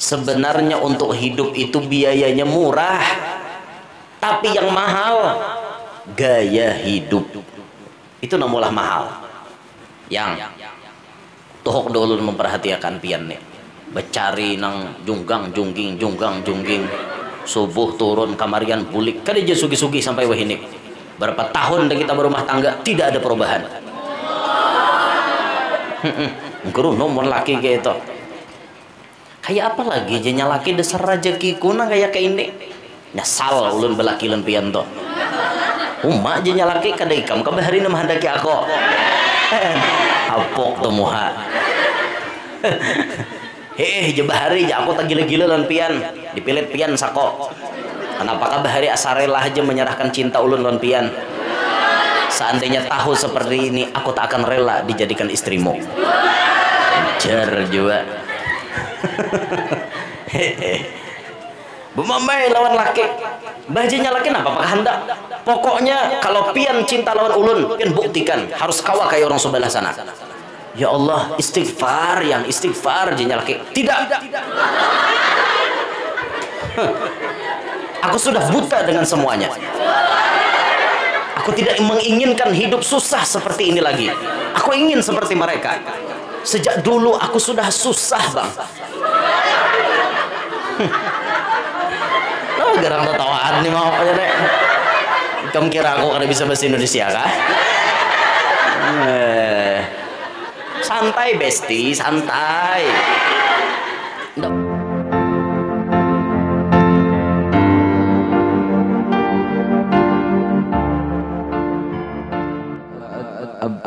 Sebenarnya untuk hidup itu biayanya murah, tapi yang mahal gaya hidup. Itu namulah mahal. Yang tohok dulu memperhatikan pian nih, becari nang junggang jungging, subuh turun kamarian bulik kan aja sugi-sugi sampai wahini. Berapa tahun kita berumah tangga tidak ada perubahan. Nguru nomor laki kayak itu. Kayak apa lagi jenya laki dasar rezeki kuna kayak ini. Nyasal ulun belaki lan pian to. Umak jenya laki kada ikam kabehari mah handaki aku. Apok tuh muha. Jebahari aku tak gila-gila lan pian, dipilih pian sako. Kenapa kabehari asarela aja menyerahkan cinta ulun lan pian. Seandainya tahu seperti ini, aku tak akan rela dijadikan istrimu. Jar juga. Bumamai lawan laki, bajunya laki apa hendak. Pokoknya kalau pian cinta lawan ulun, pian buktikan harus kawal kayak orang sebelah sana. Ya Allah, istighfar yang istighfar jenya laki. Tidak. Aku sudah buta dengan semuanya. Aku tidak menginginkan hidup susah seperti ini lagi. Aku ingin seperti mereka. Sejak dulu aku sudah susah, Bang. Oh, garang tertawaan nih mau aja deh. Kamu kira aku kada bisa bahasa Indonesia kah? Santai besti, santai.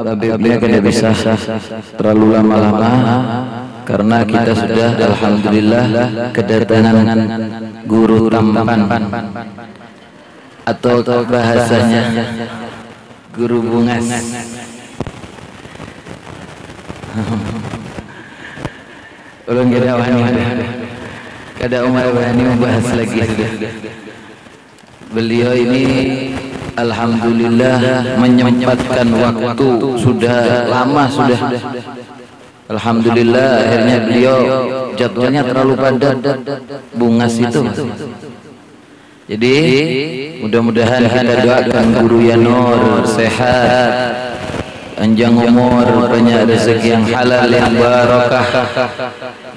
Habibnya kada bisa terlalu lama-lama karena kita sudah alhamdulillah kedatangan guru tampan atau bahasanya guru bungas. Ulun kada wani kada umar wani membahas lagi sudah. Beliau ini alhamdulillah menyempatkan waktu sudah lama sudah. Alhamdulillah akhirnya beliau jadwalnya terlalu padat bungas itu. Jadi mudah-mudahan kita doakan guru Yanur sehat, panjang umur, banyak rezeki yang halal yang barakah.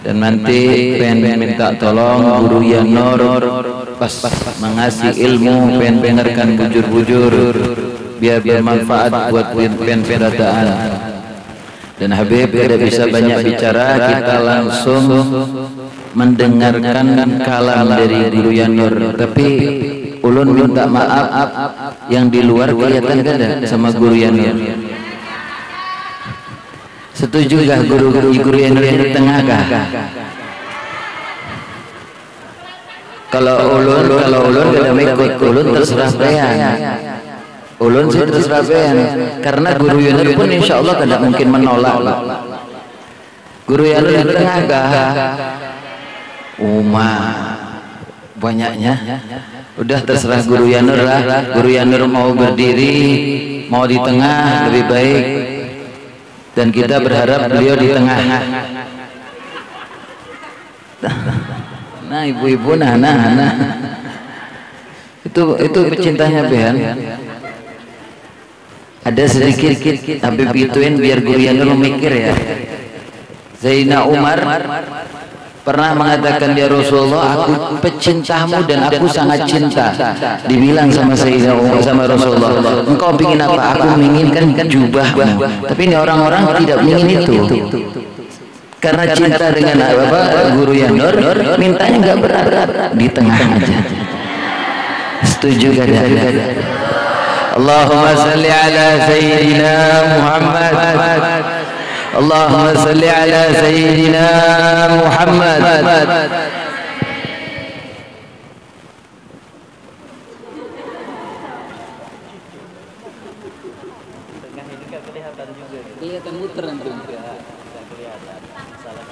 Dan nanti pengen minta tolong guru Yanur pas mengasih ilmu pengen dengarkan bujur-bujur biar bermanfaat buat pendataan. Dan Habib tidak bisa banyak bicara, kita langsung mendengarkan kalam dari guru Yanur. Tapi ulun minta maaf yang di luar kelihatan kada sama guru Yanur. Setuju gak guru Yanur yang di tengah kah? Kalau ulun kada ikut, ulun terserah pean. Ulun sih terserah pean karena guru Yanur pun insya Allah tidak mungkin menolak. Guru Yanur di tengah kah? Banyaknya. Udah terserah guru Yanur lah. Guru Yanur mau berdiri, mau di tengah lebih baik. Dan kita berharap beliau di tengah. Nah ibu-ibu, nah. Itu pecintanya Behan. Ada sedikit Habib ituin biar guru Yanur mikir ya. Zainal Umar pernah mengatakan ya Rasulullah, aku pecintamu dan aku sangat cinta. Dibilang sama Sayyidina Umar sama Rasulullah, engkau ingin apa? Aku menginginkan jubahmu. Tapi ini orang-orang tidak ingin itu. Karena cinta dengan apa? Guru Yanur, mintanya nggak berat, di tengah aja. Setuju kada? Allahumma salli ala Sayyidina Muhammad. Allahumma salli ala Sayyidina Muhammad. Kelihatan muter nanti. Kelihatan. Salah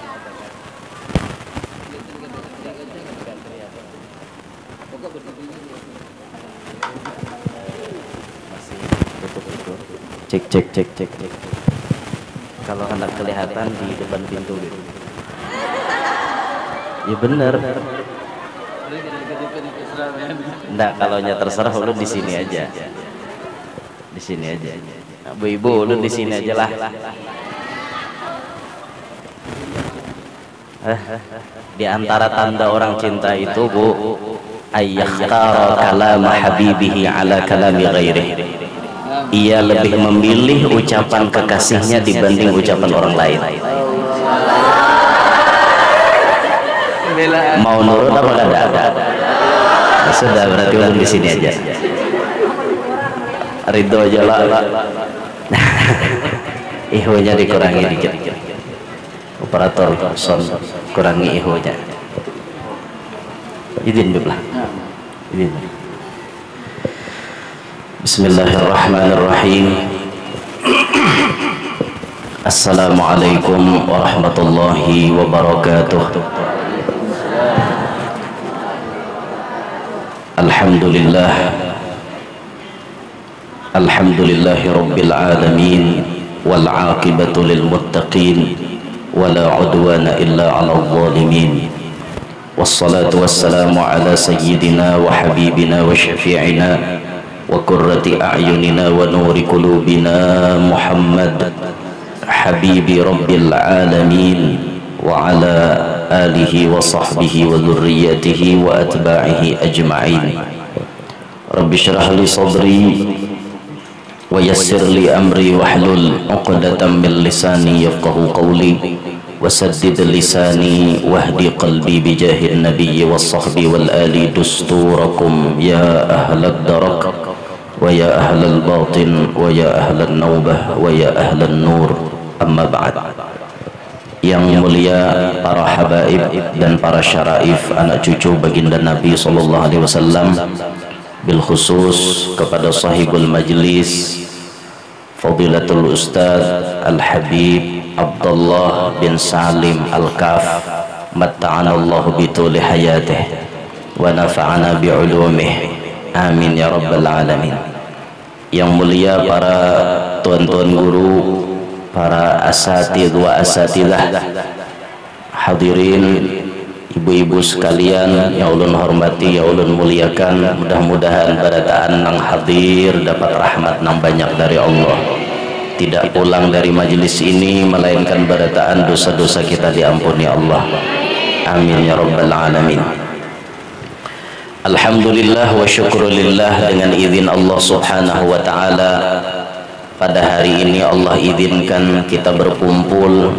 cek. Kalau hendak kelihatan di depan pintu gitu. Ya bener. Enggak, kalau nya terserah lu di sini aja. Di sini aja. Ibu-ibu lu di sini aja lah. Di antara tanda orang cinta itu, Bu, ayyakhtara kalama habibihi ala kalami ghairihi. Ia lebih memilih ucapan kekasihnya dibanding ucapan orang lain. Mau nurut apa enggak? Sudah, berarti ulun di sini aja. Ridho aja lah. Ihunya dikurangi dikit. Operator son kurangi ihunya. Izin billah. Izin. Bismillahirrahmanirrahim. Assalamualaikum warahmatullahi wabarakatuh. Alhamdulillah. Alhamdulillahi rabbil alamin wal aqibatu lil muttaqin wala udwana illa 'alal zalimin. Wassalatu wassalamu ala sayyidina wa habibina wa syafi'ina wa qurrati a'yunina wa nuri qulubina Muhammad habibi rabbil alamin wa ala alihi wa sahbihi wa dhurriyyatihi wa atba'ihi ajma'in. Rabbi shrah li sadri wa yassir li amri wahlul 'uqdatam min lisani yafqahu qawli wasaddid lisani wahdi qalbi bijahin nabiyyi was sahbi wal ali dusturakum ya ahlad darak wa ya ahlal batin wa ya ahlan naubah wa ya ahlan nur. Amma ba'd. Yang mulia para habaib dan para syaraif, anak cucu baginda Nabi sallallahu alaihi wasallam, bil khusus kepada sahibul majlis Fadilatul Ustaz Al-Habib Abdullah bin Salim Al-Kaf, matta'anallahu bituli hayatih wa nafa'ana bi'ulumih, amin ya rabbal alamin. Yang mulia para tuan-tuan guru, para asatidz wa asatidah, hadirin, ibu-ibu sekalian yang ulun hormati, yang ulun muliakan, mudah-mudahan barataan nang hadir dapat rahmat nang banyak dari Allah, tidak pulang dari majelis ini melainkan barataan dosa-dosa kita diampuni Allah, amin ya rabbal alamin. Alhamdulillah wa syukrulillah, dengan izin Allah subhanahu wa ta'ala, pada hari ini Allah izinkan kita berkumpul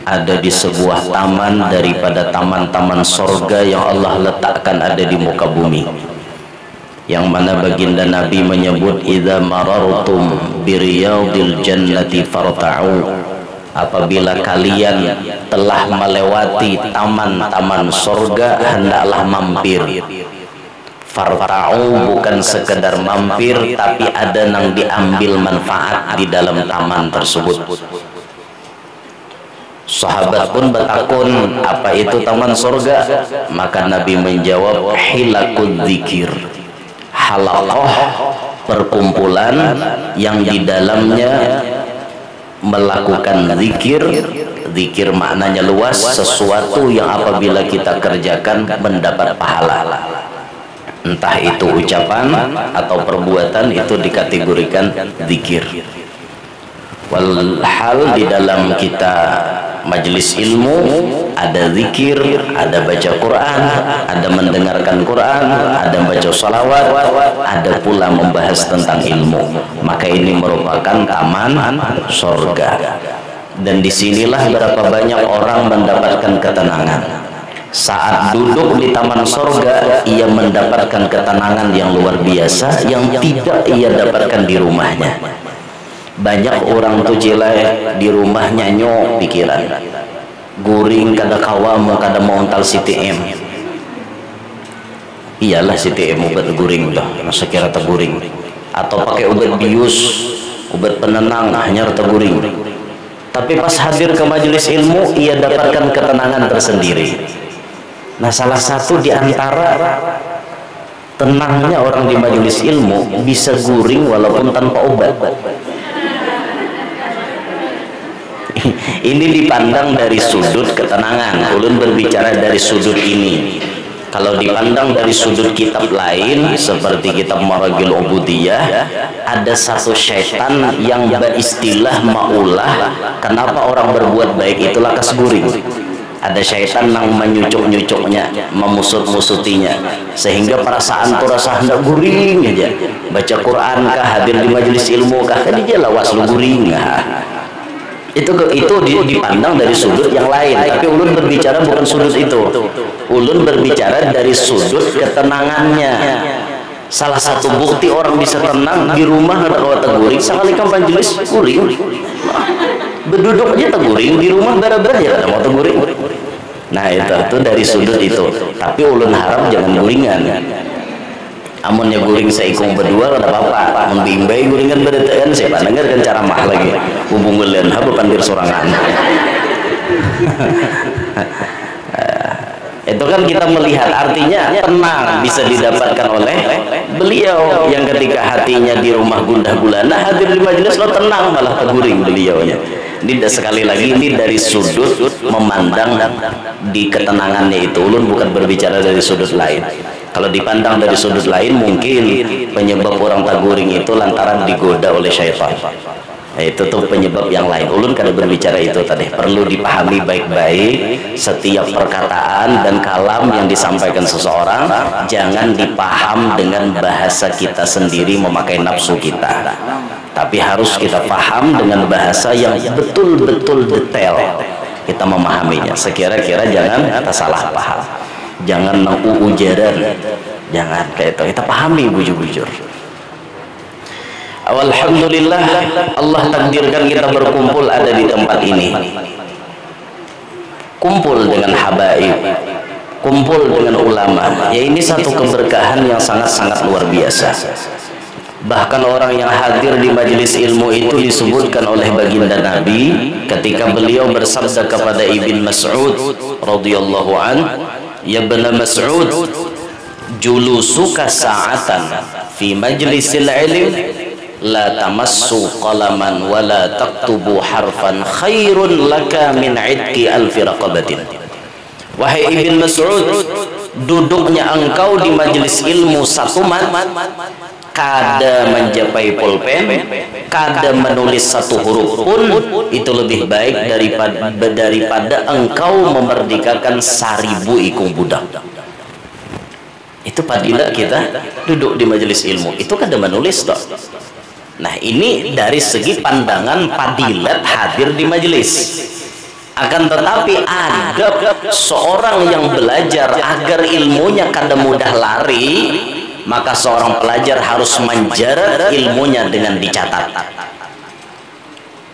ada di sebuah taman daripada taman-taman sorga yang Allah letakkan ada di muka bumi, yang mana baginda Nabi menyebut idza marartum biriyadil jannati farta'u, apabila kalian telah melewati taman-taman sorga hendaklah mampir. Farta'u bukan sekedar mampir, tapi ada yang diambil manfaat di dalam taman tersebut. Sahabat pun bertakun, apa itu taman surga? Maka Nabi menjawab, hilakul dzikir, halaqah, perkumpulan yang di dalamnya melakukan zikir. Zikir maknanya luas, sesuatu yang apabila kita kerjakan mendapat pahala, entah itu ucapan atau perbuatan, itu dikategorikan zikir. Walhal di dalam kita majelis ilmu ada zikir, ada baca Quran, ada mendengarkan Quran, ada baca salawat, ada pula membahas tentang ilmu. Maka ini merupakan taman surga, dan disinilah berapa banyak orang mendapatkan ketenangan. Saat duduk di taman surga, ia mendapatkan ketenangan yang luar biasa yang tidak ia dapatkan di rumahnya. Banyak orang tuh jelek di rumahnya nyok pikiran, guring kada kawamu kada montal CTM. Iyalah CTM obat guring lah, masa kira terguring, atau pakai obat bius, obat penenang hanya terguring. Tapi pas hadir ke majelis ilmu, ia dapatkan ketenangan tersendiri. Nah, salah satu di antara tenangnya orang di majelis ilmu bisa guring walaupun tanpa obat. Ini dipandang dari sudut ketenangan. Ulun berbicara dari sudut ini. Kalau dipandang dari sudut kitab lain seperti kitab Maragil Ubudiyah, ada satu syaitan yang beristilah maulah. Kenapa orang berbuat baik itu lakas guring? Ada syaitan yang menyucuk-nyucuknya, memusut-musutinya, sehingga perasaan tuh rasa hendak guring aja. Baca Quran kah, hadir di majelis ilmu kah, kan dia lawas lu guring. Itu dipandang dari sudut yang lain. Tapi ulun berbicara bukan sudut itu. Ulun berbicara dari sudut ketenangannya. Salah satu bukti orang bisa tenang di rumah ada kawat guring, sekali kan majelis guring. Berduduk aja teguring, di rumah bara-bara ya ada mau teguring. Nah itu dari sudut itu. Tapi ulun harap jangan guringan. Amunnya guring seikung berdua ada apa-apa. Amun bimbay guringan berdetaan saya dengar kan cara mah lagi. Hubung gelen haba pandir sorangan. Itu kan kita melihat artinya tenang bisa didapatkan oleh beliau yang ketika hatinya di rumah gundah gulana hadir di majelis lo tenang malah teguring beliaunya. Ini sekali lagi ini dari sudut memandang di ketenangannya itu. Ulun bukan berbicara dari sudut lain. Kalau dipandang dari sudut lain mungkin penyebab orang taguring itu lantaran digoda oleh syaitan. Nah, itu tuh penyebab yang lain. Ulun kada berbicara itu tadi. Perlu dipahami baik-baik setiap perkataan dan kalam yang disampaikan seseorang jangan dipaham dengan bahasa kita sendiri memakai nafsu kita. Tapi harus kita paham dengan bahasa yang betul-betul detail kita memahaminya. Sekira-kira jangan kita salah paham. Jangan ujaran, jangan kayak itu. Kita pahami bujur-bujur. Alhamdulillah Allah takdirkan kita berkumpul ada di tempat ini. Kumpul dengan habaib, kumpul dengan ulama. Ya ini satu keberkahan yang sangat-sangat luar biasa. Bahkan orang yang hadir di majelis ilmu itu disebutkan oleh baginda Nabi ketika beliau bersabda kepada Ibn Mas'ud radhiyallahu an, ya Ibn Mas'ud, julusuka sa'atan fi majlisil ilm la tamassu qalaman wa la taktubu harfan khairun laka min idki alfi raqabatin. Wahai Ibn Mas'ud, duduknya engkau di majelis ilmu satu mat, kada menjapai pulpen, kada menulis satu huruf pun, itu lebih baik daripada engkau memerdekakan 1000 ikung budak. Itu fadilah kita duduk di majelis ilmu. Itu kada menulis toh. Nah ini dari segi pandangan fadilat hadir di majelis. Akan tetapi ada seorang yang belajar agar ilmunya kada mudah lari, maka seorang pelajar harus menjarat ilmunya dengan dicatat.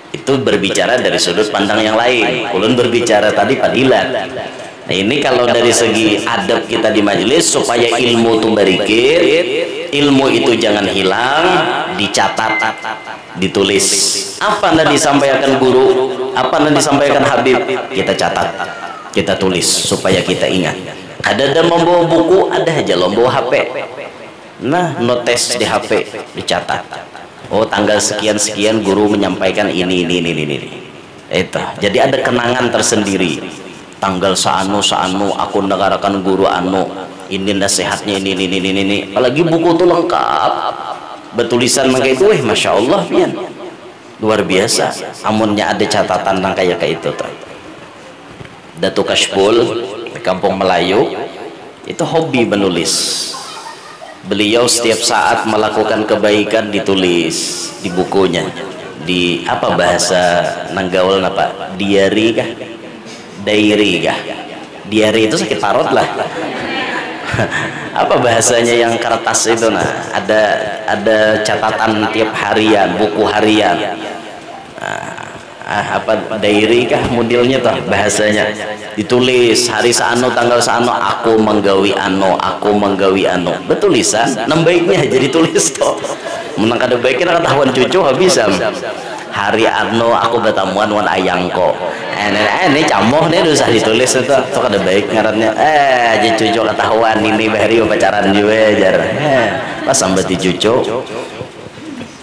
Itu berbicara dari sudut pandang yang lain. Ulun berbicara tadi fadilat. Nah ini kalau dari segi adab kita di majelis supaya ilmu itu berikir, ilmu itu jangan hilang, dicatat, ditulis. Apa yang disampaikan guru, apa yang disampaikan Habib, kita catat, kita tulis supaya kita ingat. Ada membawa buku, ada aja lo bawa HP. Nah, notes di HP dicatat. Oh, tanggal sekian-sekian guru menyampaikan ini. Itu. Jadi ada kenangan tersendiri. Tanggal saanu aku negarakan guru anu. Ini nasihatnya ini. Apalagi buku itu lengkap. Bertulisan kayak itu, masya Allah, pian. Luar biasa. Amunnya ada catatan tentang kayak itu tuh. Datuk Kashful di Kampung Melayu itu hobi menulis. Beliau setiap saat melakukan kebaikan ditulis di bukunya. Di apa bahasa Nanggaul apa? Diary kah? Diary kah? Diary itu sakit parot lah. Apa bahasanya yang kertas itu? Nah, ada catatan tiap harian, buku harian. Apa diary kah modelnya tuh bahasanya, ditulis hari saano tanggal saano aku menggawi ano betulisan nembaiknya jadi tulis toh menang kada baiknya ketahuan cucu habisam hari ano aku bertemuan wan ayangko ini camoh nih usah ditulis itu tuh kada baik ngarannya jadi cucu ketahuan ini bahari pacaran juga jar pas sampai di cucu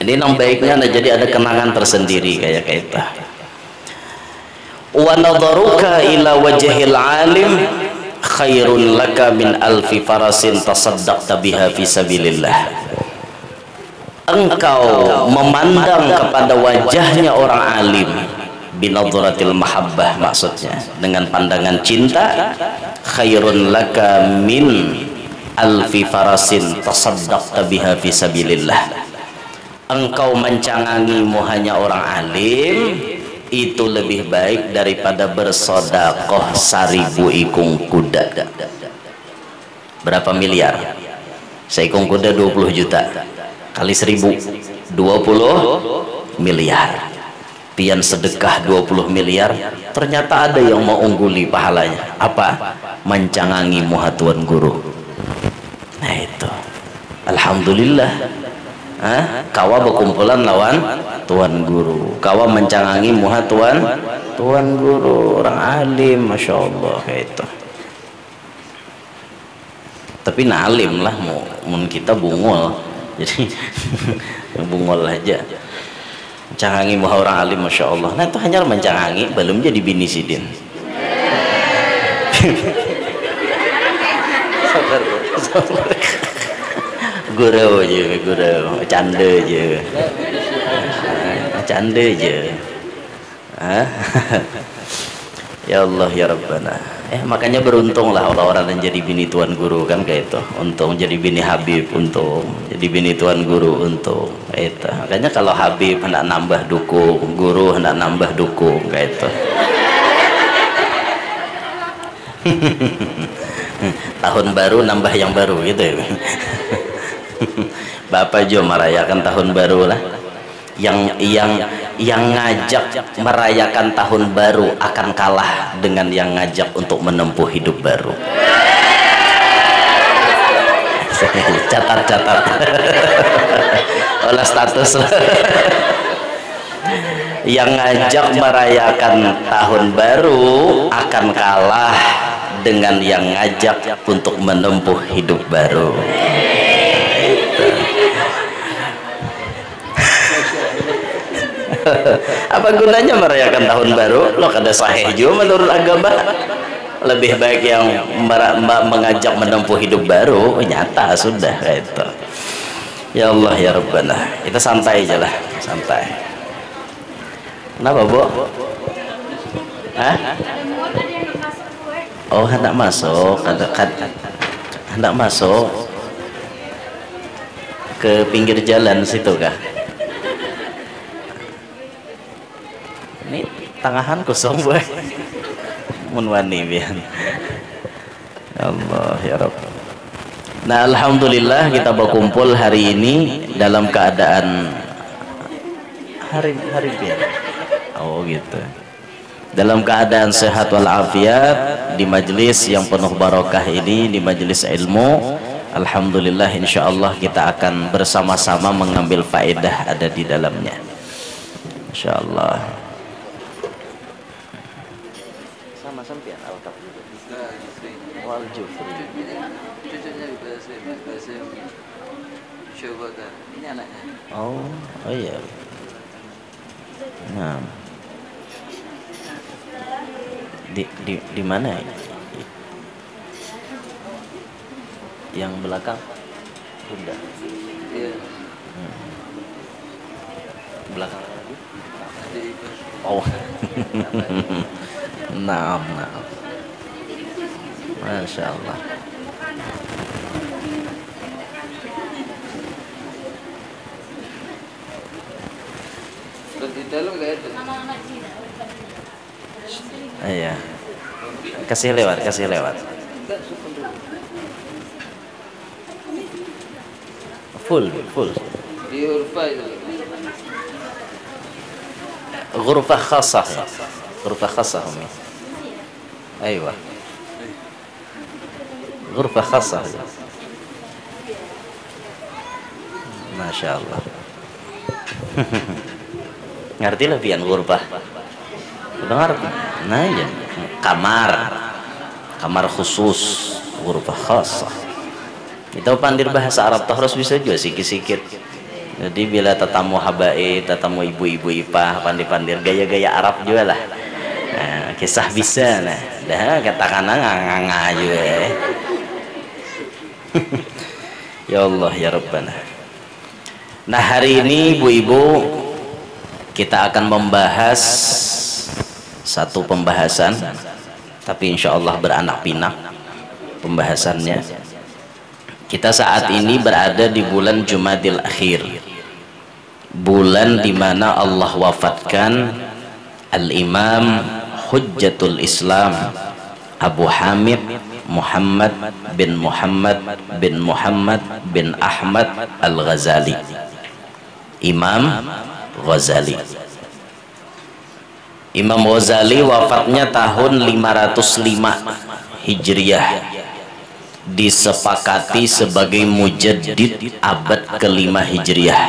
ini nembaiknya jadi ada kenangan tersendiri kayak itu. wa nadharuka ila wajhil alim khairun laka min alfi farasin tasaddaqta biha fi sabilillah. Engkau memandang kepada wajahnya orang alim binadratil mahabbah, maksudnya dengan pandangan cinta, khairun laka min alfi farasin tasaddaqta biha fi sabilillah. Engkau mencangangimu hanya orang alim itu lebih baik daripada bersodakoh 1000 ikung kuda. Berapa miliar? Seikung kuda 20 juta kali 1000, 20 miliar. Pian sedekah 20 miliar, ternyata ada yang mau ungguli pahalanya. Apa? Mencangangi muhatuan guru. Nah itu, alhamdulillah. Kawa berkumpulan lawan tuan guru, kawa mencangangi muhatuan tuan guru, orang alim, masya Allah kayak itu. Tapi nalim lah, mau kita bungul, jadi bungul aja. Mencangangi muha orang alim, masya Allah. Nah itu hanya mencangangi, belum jadi bini sidin. Sabar. Gurau je, gurau, canda je, canda je. Ya Allah ya Rabbana. Makanya beruntunglah orang-orang yang jadi bini tuan guru kan kayak itu. Untung jadi bini Habib, untung jadi bini tuan guru, untung kayak itu. Makanya kalau Habib hendak nambah dukung, guru hendak nambah dukung kayak itu. Tahun baru nambah yang baru gitu ya. Bapak Jo merayakan tahun baru lah. Yang ngajak merayakan tahun baru akan kalah dengan yang ngajak untuk menempuh hidup baru. Catat olah status. Yang ngajak merayakan tahun baru akan kalah dengan yang ngajak untuk menempuh hidup baru. Apa gunanya merayakan tahun baru? Lo kada sahih juga menurut agama. Lebih baik yang mengajak menempuh hidup baru. Nyata sudah itu. Ya Allah ya Rabbana. Kita santai aja lah, santai. Kenapa Bu? Oh hendak masuk, hendak masuk ke pinggir jalan situ kah? Ini tangahan kosong boy. Mun wani bian. Allah ya Rabb. Nah alhamdulillah kita berkumpul hari ini dalam keadaan hari bian. Oh gitu. Dalam keadaan sehat walafiat di majelis yang penuh barokah ini, di majelis ilmu. Alhamdulillah insyaallah kita akan bersama-sama mengambil faedah ada di dalamnya. Insyaallah. Sama sampean Al-Kaf juga. Wal Jufri. Cucunya bahasa coba kan. Ini anaknya. Oh iya. Nah. Di mana ya? Yang belakang Bunda. Iya. Belakang lagi? Adik Oh. Naam. Masya Allah. di dalam nggak ada. Iya. Kasih lewat. Full. Di Urfa itu. Ghurfah khasah. Ghurfah khasah Umi. Aywa. Ghurfah khasah. Masya Allah. Ngerti lah pian ghurfah. Udah ngerti? Nah ya. Kamar khusus. Ghurfah khasah. Itu pandir bahasa Arab harus bisa juga sikit-sikit. Jadi bila tetamu habaib, tetamu ibu-ibu ipah, pandir-pandir gaya-gaya Arab juga lah. Nah, kisah bisa nah dah katakan nganga juga ya Allah ya Rabbana. Nah hari ini ibu-ibu kita akan membahas satu pembahasan tapi insya Allah beranak pinak pembahasannya. Kita saat ini berada di bulan Jumadil Akhir, bulan di mana Allah wafatkan Al-Imam Hujjatul Islam Abu Hamid Muhammad bin Muhammad bin Muhammad bin Ahmad Al-Ghazali, Imam Ghazali. Imam Ghazali wafatnya tahun 505 Hijriah, disepakati sebagai mujaddid abad ke-5 Hijriah.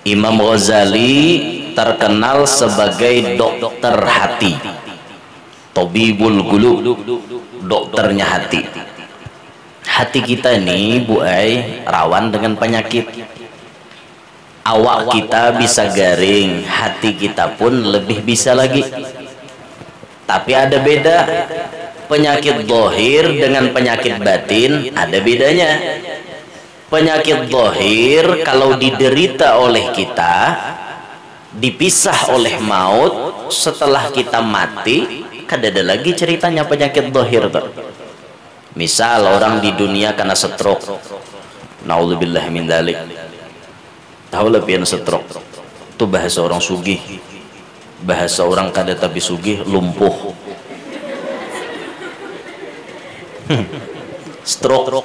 Imam Ghazali terkenal sebagai dokter hati, Tabibul Qulub, dokternya hati. Hati kita ini Bu Ai rawan dengan penyakit. Awak kita bisa garing, hati kita pun lebih bisa lagi. Tapi ada beda. Penyakit zahir dengan penyakit batin ada bedanya. Penyakit zahir kalau diderita oleh kita, dipisah oleh maut, setelah kita mati, kada ada lagi ceritanya penyakit zahir tuh. Misal orang di dunia karena stroke, naudzubillah min dzalik. Tahu lebih stroke itu bahasa orang sugih, bahasa orang kada tapi sugih lumpuh. Stroke.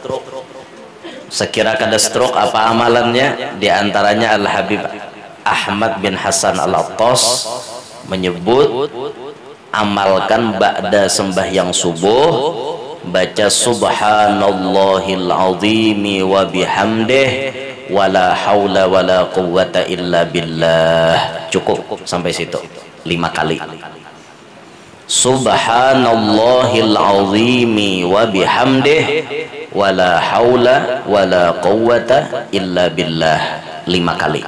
Sekira kada stroke apa amalannya? Di antaranya Al Habib Ahmad bin Hasan Al-Attas menyebut amalkan ba'da sembahyang subuh baca subhanallahil azimi wa bihamdih wala haula wala quwwata illa billah. Cukup sampai situ 5 kali. Subhanallahil azimi wa bihamdih wala haula wala quwwata illa billah 5 kali.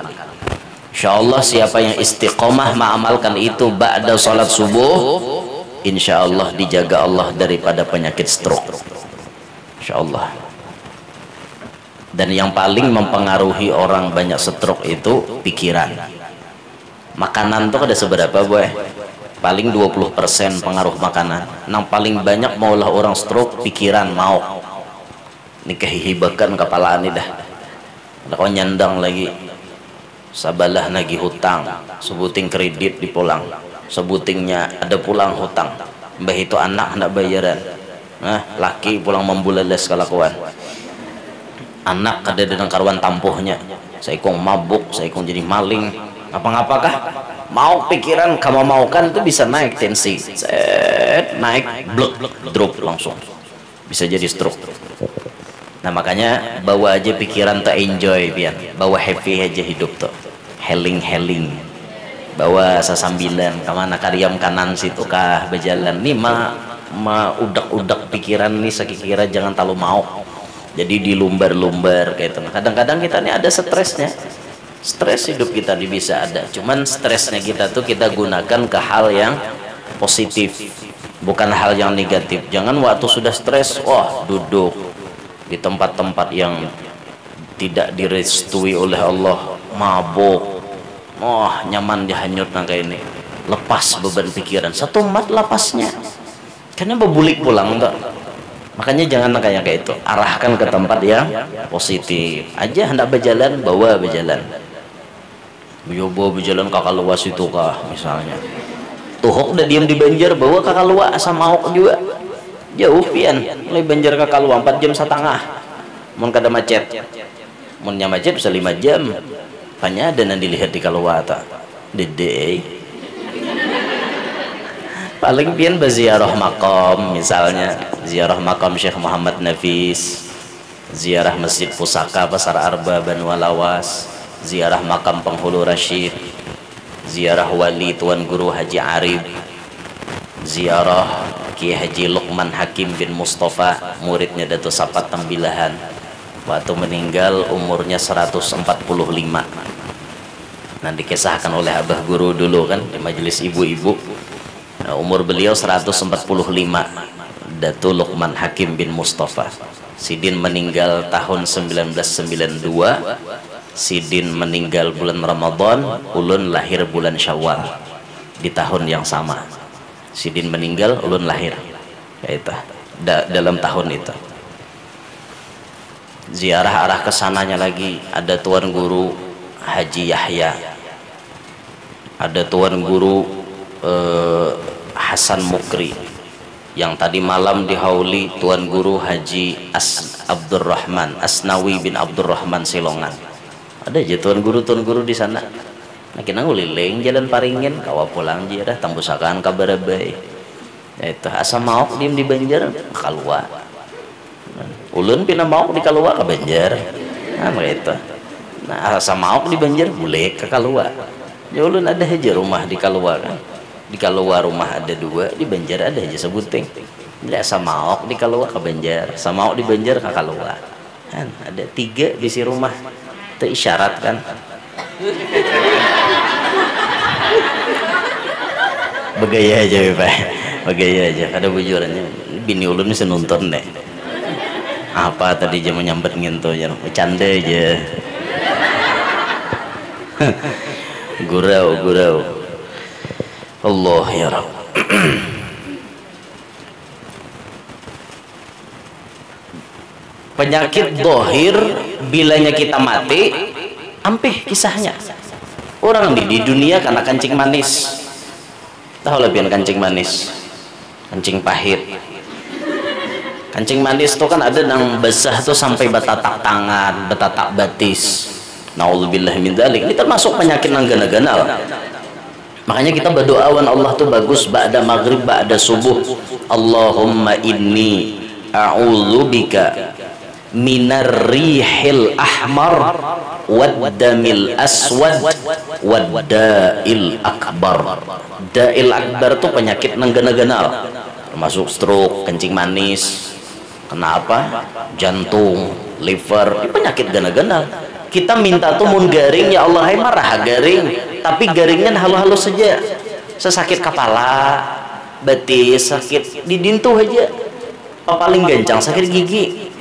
Insyaallah siapa yang istiqomah mengamalkan itu ba'da salat subuh, insyaallah dijaga Allah daripada penyakit stroke. Insyaallah. Dan yang paling mempengaruhi orang banyak stroke itu pikiran. Makanan tuh ada seberapa boy? Paling 20% pengaruh makanan. Yang paling banyak maulah orang stroke pikiran mau. Ini kehihibakan kepala ini dah. Kau nyandang lagi. Sabalah nagih hutang, sebuting kredit dipulang, sebutingnya ada pulang hutang. Mbah itu anak hendak bayaran. Nah, laki pulang membulales kelakuan. Anak ada dengan karuan tampuhnya, saya kong mabuk, saya kong jadi maling, apa-ngapakah mau pikiran kamu mau kan itu bisa naik tensi, naik blok drop langsung bisa jadi stroke. Nah makanya bawa aja pikiran tak enjoy pian, bawa happy aja hidup tuh, heling bawa sasambilan kemana kariam kanan situ kah berjalan nih udak-udak pikiran nih sekira jangan terlalu mau. Jadi dilumbar-lumbar kayak itu. Kadang-kadang kita nih ada stresnya. Stres hidup kita nih bisa ada. Cuman stresnya kita tuh kita gunakan ke hal yang positif, bukan hal yang negatif. Jangan waktu sudah stres, wah duduk di tempat-tempat yang tidak direstui oleh Allah, mabuk, wah nyaman dihanyut nangka ini. Lepas beban pikiran. Satu mat lapasnya. Karena bebulik pulang tuh. Makanya jangan kayak itu, arahkan ke tempat yang positif aja. Hendak berjalan, bawa berjalan. Bawa berjalan kakak luas itu kah misalnya. Tuhok udah diam di Banjar, bawa kakak luas sama Ahok juga. Jauh pian, mulai Banjar kakak luas 4 jam setengah. Mun kada macet, munnya macet bisa 5 jam. Banyak ada yang dilihat di Kaluwata. Dede. Paling pian berziarah makam misalnya, ziarah makam Syekh Muhammad Nafis, ziarah Masjid Pusaka Pasar Arba Banwalawas, ziarah makam Penghulu Rashid, ziarah wali Tuan Guru Haji Arif, ziarah Kiai Haji Luqman Hakim bin Mustafa, muridnya Datuk Sapat Tembilahan, waktu meninggal umurnya 145. Nanti kisahkan oleh abah guru dulu kan di majelis ibu-ibu. Nah, umur beliau 145. Datuk Luqman Hakim bin Mustafa. Sidin meninggal tahun 1992. Sidin meninggal bulan Ramadan, ulun lahir bulan Syawal di tahun yang sama. Sidin meninggal, ulun lahir. Itu dalam tahun itu. Ziarah arah kesananya lagi ada Tuan Guru Haji Yahya, ada Tuan Guru Hasan Mukri, yang tadi malam dihauli Tuan Guru Haji Abdurrahman Asnawi bin Abdurrahman Silongan. Ada aja Tuan Guru di sana. Nah, kita nguliling jalan Paringin, kawa pulang jiarah tambusakan kabar baik. Itu asa mau diem di Banjar keluar. Ulun pina mau di Kalua ke Banjar. Nah, begitu. Nah, asa mau di Banjar boleh ke Kalua. Ya ulun ada aja rumah di Kalua kan. Di Kalua rumah ada 2, di Banjar ada aja sebuting. Jadi asa mau di Kalua ke Banjar, asa mau di Banjar ke Kalua. Kan ada 3 di si rumah. Itu isyarat kan. Begaya aja Pak. Begaya aja. Ada bujurannya. Bini ulun bisa nonton deh. Apa tadi jam menyambat nginto ya, bercanda aja. Gurau Allah ya Rabb. Penyakit dohir bilanya kita mati, ampih kisahnya. Orang di dunia karena kancing manis. Tahu lebihan kancing manis, kancing pahit. Kancing manis itu kan ada yang basah tuh sampai batatak tangan, batatak batis. Naudzubillah min dzalik. Ini termasuk penyakit nanggana-ganal. Makanya kita berdoa wan Allah tuh bagus ba'da maghrib ba'da subuh. Allahumma inni a'udzubika minar rihil ahmar waddamil aswad wadda'il akbar. Da'il akbar tuh penyakit nanggana-ganal. Termasuk stroke, kencing manis. Kenapa? Jantung, liver, ini penyakit gana-gana. Kita minta tuh mun garing, ya Allah, hai marah garing, tapi garingnya halus-halus saja. Sesakit kepala, betis, sakit di dintu aja. Paling gancang sakit gigi.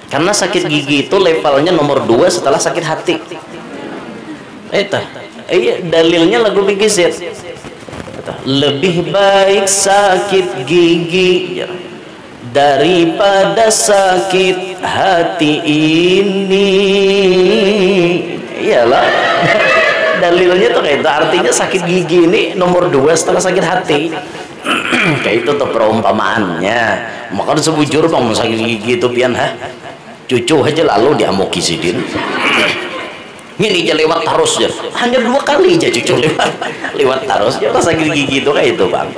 Karena sakit gigi itu levelnya nomor 2 setelah sakit hati. Dalilnya lagu Bigizet. Lebih baik sakit gigi daripada sakit hati ini. Iyalah. Dalilnya tuh kayak itu. Artinya sakit gigi ini nomor 2 setelah sakit hati. Kayak itu tuh perumpamaannya. Maka sebujur bang sakit gigi itu pian cucu aja lalu diamuki sidin. Ini aja lewat terus ya. Hanya 2 kali aja cucu lewat terus. Ya sakit gigi itu kayak itu bang.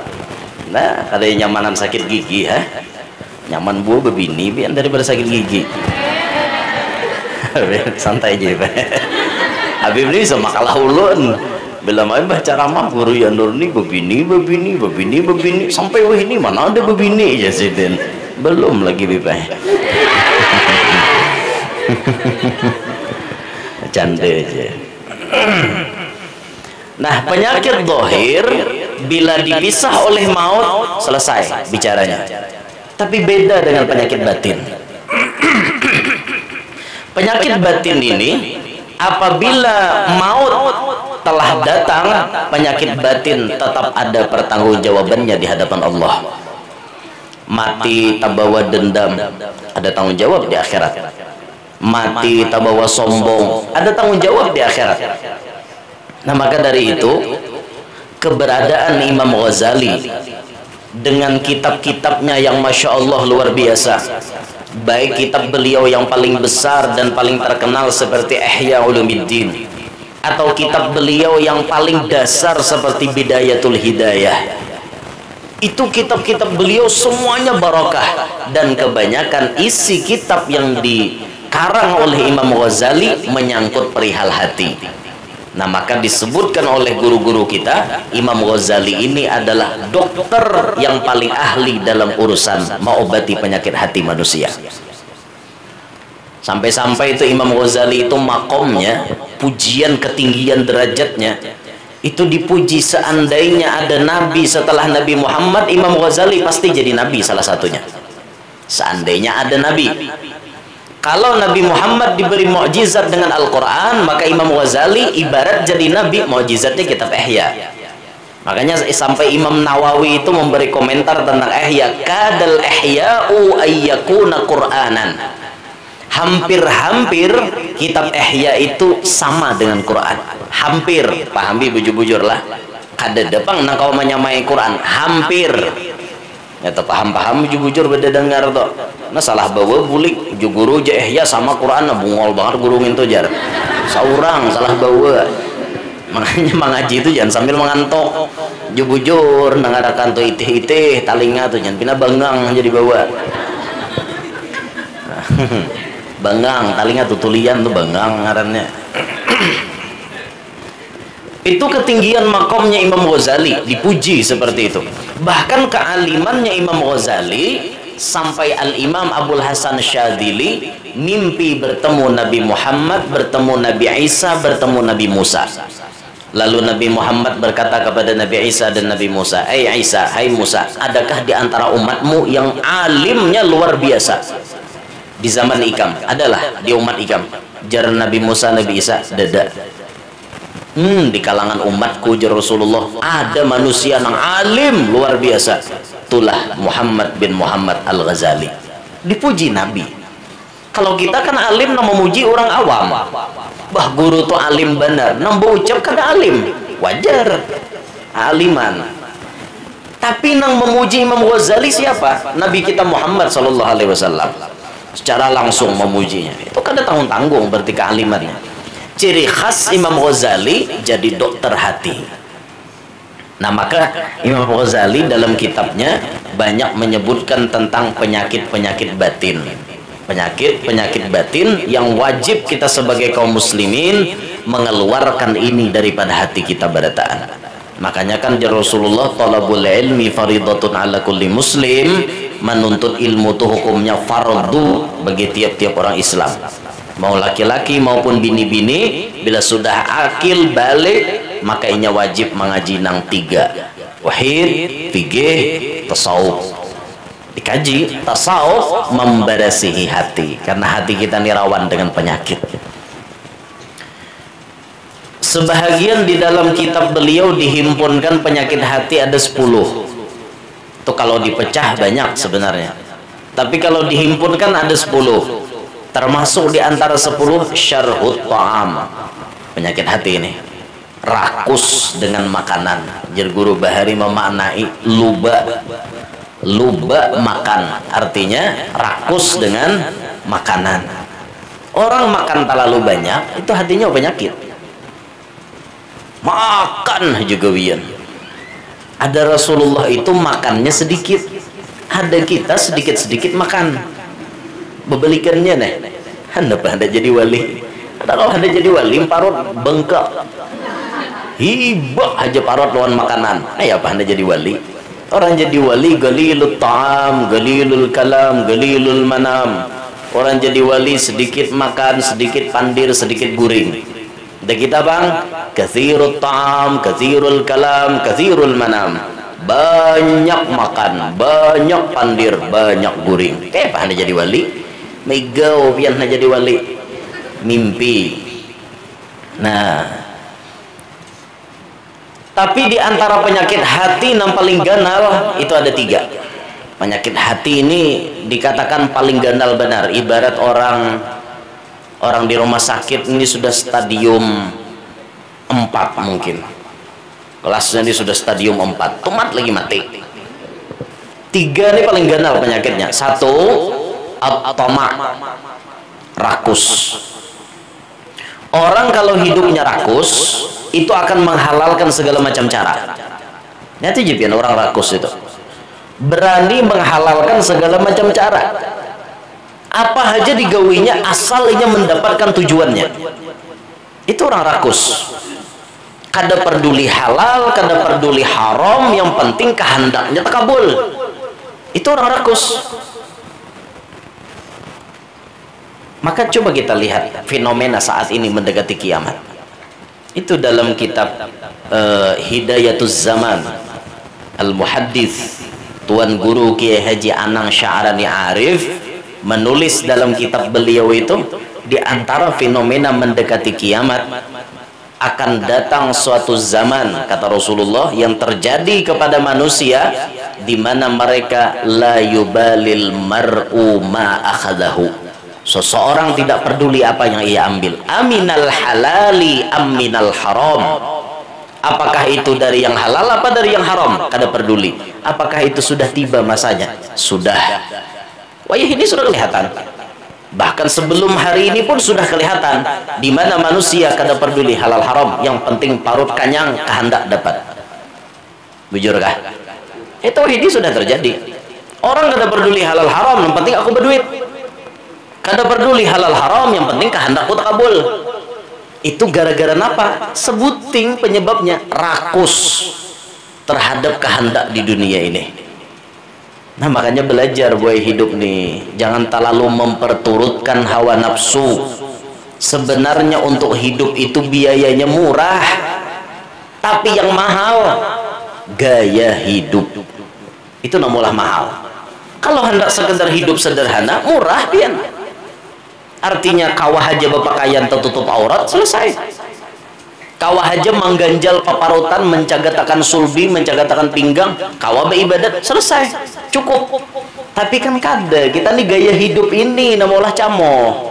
Nah, ada yang nyamanan sakit gigi nyaman buah bebini biar daripada sakit gigi. Santai aja Pak. Habib ini sama kalah ulun. Bila main baca ramah guru ya Nurni bebini sampai wah ini mana ada bebini ya sidin. Belum lagi Bapak. Canda aja. Nah, penyakit dohir bila dipisah oleh maut selesai bicaranya. Tapi beda dengan penyakit batin. Penyakit batin ini apabila maut telah datang, penyakit batin tetap ada pertanggungjawabannya di hadapan Allah. Mati tabawa dendam, ada tanggung jawab di akhirat. Mati tabawa sombong, ada tanggung jawab di akhirat. Nah, maka dari itu keberadaan Imam Ghazali dengan kitab-kitabnya yang Masya Allah luar biasa, baik kitab beliau yang paling besar dan paling terkenal seperti Ihya Ulumuddin, atau kitab beliau yang paling dasar seperti Bidayatul Hidayah, itu kitab-kitab beliau semuanya barokah. Dan kebanyakan isi kitab yang dikarang oleh Imam Ghazali menyangkut perihal hati. Nah, maka disebutkan oleh guru-guru kita, Imam Ghazali ini adalah dokter yang paling ahli dalam urusan mengobati penyakit hati manusia. Sampai-sampai itu Imam Ghazali itu makomnya, pujian ketinggian derajatnya Itu dipuji, seandainya ada nabi setelah Nabi Muhammad, Imam Ghazali pasti jadi nabi salah satunya. Seandainya ada nabi. Kalau Nabi Muhammad diberi mukjizat dengan Al-Quran, maka Imam Ghazali ibarat jadi nabi, mukjizatnya kitab Ihya. Makanya sampai Imam Nawawi itu memberi komentar tentang Ihya, kadal ihya'u ayyakuna Qur'anan. Hampir-hampir kitab Ihya itu sama dengan Quran. Hampir, pahami bujur-bujur lah. Kada depang nak kau menyamai Quran. Hampir. Ya tu paham-paham bujur-bujur beda dengar tu. Nah salah bawa bulik guru je Ihya sama Quran bungol banget guru ngintu jar. Saurang salah bawa. Makanya mengaji itu jangan sambil mengantuk. Bujur nangarakan tu itih-itih talinga tu jangan pina bangang jadi bawa. Bangang talinga tuh tulian tuh bangang ngarannya. Itu ketinggian makomnya Imam Ghazali, dipuji seperti itu. Bahkan kealimannya Imam Ghazali sampai Al-Imam Abul Hasan Syadzili mimpi bertemu Nabi Muhammad, bertemu Nabi Isa, bertemu Nabi Musa. Lalu Nabi Muhammad berkata kepada Nabi Isa dan Nabi Musa, "Hai Isa, hai Musa, adakah di antara umatmu yang alimnya luar biasa di zaman Ikam?" Adalah di umat Ikam. Jar Nabi Musa, Nabi Isa, dada. Di kalangan umatku, jar Rasulullah, ada manusia yang alim luar biasa. Itulah Muhammad bin Muhammad Al-Ghazali. Dipuji Nabi. Kalau kita kan alim nak memuji orang awam. Bah guru tu alim benar, nambah ucap kada alim, wajar, aliman. Tapi nang memuji Imam Ghazali siapa? Nabi kita Muhammad sallallahu alaihi wasallam. Secara langsung memujinya. Itu kada tanggung-tanggung berarti kealimannya. Ciri khas Imam Ghazali jadi dokter hati. Nah maka Imam Ghazali dalam kitabnya banyak menyebutkan tentang penyakit-penyakit batin. Penyakit-penyakit batin yang wajib kita sebagai kaum muslimin mengeluarkan ini daripada hati kita barataan. Makanya kan Rasulullah talabul ilmi faridatun ala kulli muslim, menuntut ilmu itu hukumnya fardu bagi tiap-tiap orang Islam. Mau laki-laki maupun bini-bini, bila sudah akil balik maka inya wajib mengaji nang 3 wahid, fikih, tasawuf. Dikaji tasawuf membersihi hati, karena hati kita ini rawan dengan penyakit. Sebahagian di dalam kitab beliau dihimpunkan penyakit hati ada 10. Itu kalau dipecah banyak sebenarnya, tapi kalau dihimpunkan ada 10. Termasuk di antara 10 syarhut ta'am, penyakit hati ini, rakus dengan makanan. Jadi guru Bahari memaknai luba makan, artinya rakus dengan makanan. Orang makan terlalu banyak itu hatinya penyakit. Makan juga wian. Ada Rasulullah itu makannya sedikit, ada kita sedikit-sedikit makan. Bebelikannya nih, anda jadi wali. Ada kalau anda jadi wali, parut bengkak, hibah aja parut lawan makanan. Apa anda jadi wali? Orang jadi wali galilul ta'am, galilul kalam, galilul manam. Orang jadi wali sedikit makan, sedikit pandir, sedikit guring. Dan kita bang, kathirul ta'am, kathirul kalam, kathirul manam. Banyak makan, banyak pandir, banyak guring. Apa anda jadi wali? Megau pian jadi wali, mimpi. Nah, tapi di antara penyakit hati yang paling ganal itu ada 3. Penyakit hati ini dikatakan paling ganal benar. Ibarat orang di rumah sakit ini sudah stadium 4 mungkin. Kelasnya ini sudah stadium 4, tomat lagi mati. 3 ini paling ganal penyakitnya. 1, at-tama', rakus. Orang kalau hidupnya rakus itu akan menghalalkan segala macam cara. Nanti jipian orang rakus itu berani menghalalkan segala macam cara. Apa aja digawinya asal ia mendapatkan tujuannya. Itu orang rakus. Kada peduli halal, kada peduli haram, yang penting kehendaknya takabul. Itu orang rakus. Maka coba kita lihat fenomena saat ini mendekati kiamat. Itu dalam kitab Hidayatuz Zaman Al-Muhaddits Tuan Guru Kiai Haji Anang Sya'rani Arif menulis dalam kitab beliau itu, di antara fenomena mendekati kiamat akan datang suatu zaman, kata Rasulullah, yang terjadi kepada manusia di mana mereka la yubalil mar'u ma akhadahu. Seseorang tidak peduli apa yang ia ambil. Aminal halali aminal haram. Apakah itu dari yang halal apa dari yang haram? Kada peduli. Apakah itu sudah tiba masanya? Sudah. Wah, ini sudah kelihatan. Bahkan sebelum hari ini pun sudah kelihatan, di mana manusia kada peduli halal haram, yang penting parut kanyang kehendak dapat. Bujur kah? Itu ini sudah terjadi. Orang kada peduli halal haram, yang penting aku berduit. Kada peduli halal haram, yang penting kehendakku takabul. Itu gara-gara apa? Sebuting penyebabnya, rakus terhadap kehendak di dunia ini. Nah, makanya belajar buat hidup nih, jangan terlalu memperturutkan hawa nafsu. Sebenarnya untuk hidup itu biayanya murah, tapi yang mahal gaya hidup. Itu namulah mahal. Kalau hendak sekedar hidup sederhana, murah pian. Artinya kawah aja berpakaian tertutup aurat, selesai. Kawah aja mengganjal paparutan, mencagatakan sulbi, mencagatakan pinggang, kawah beribadat, selesai, cukup. Tapi kan kada, kita nih gaya hidup ini namulah camo.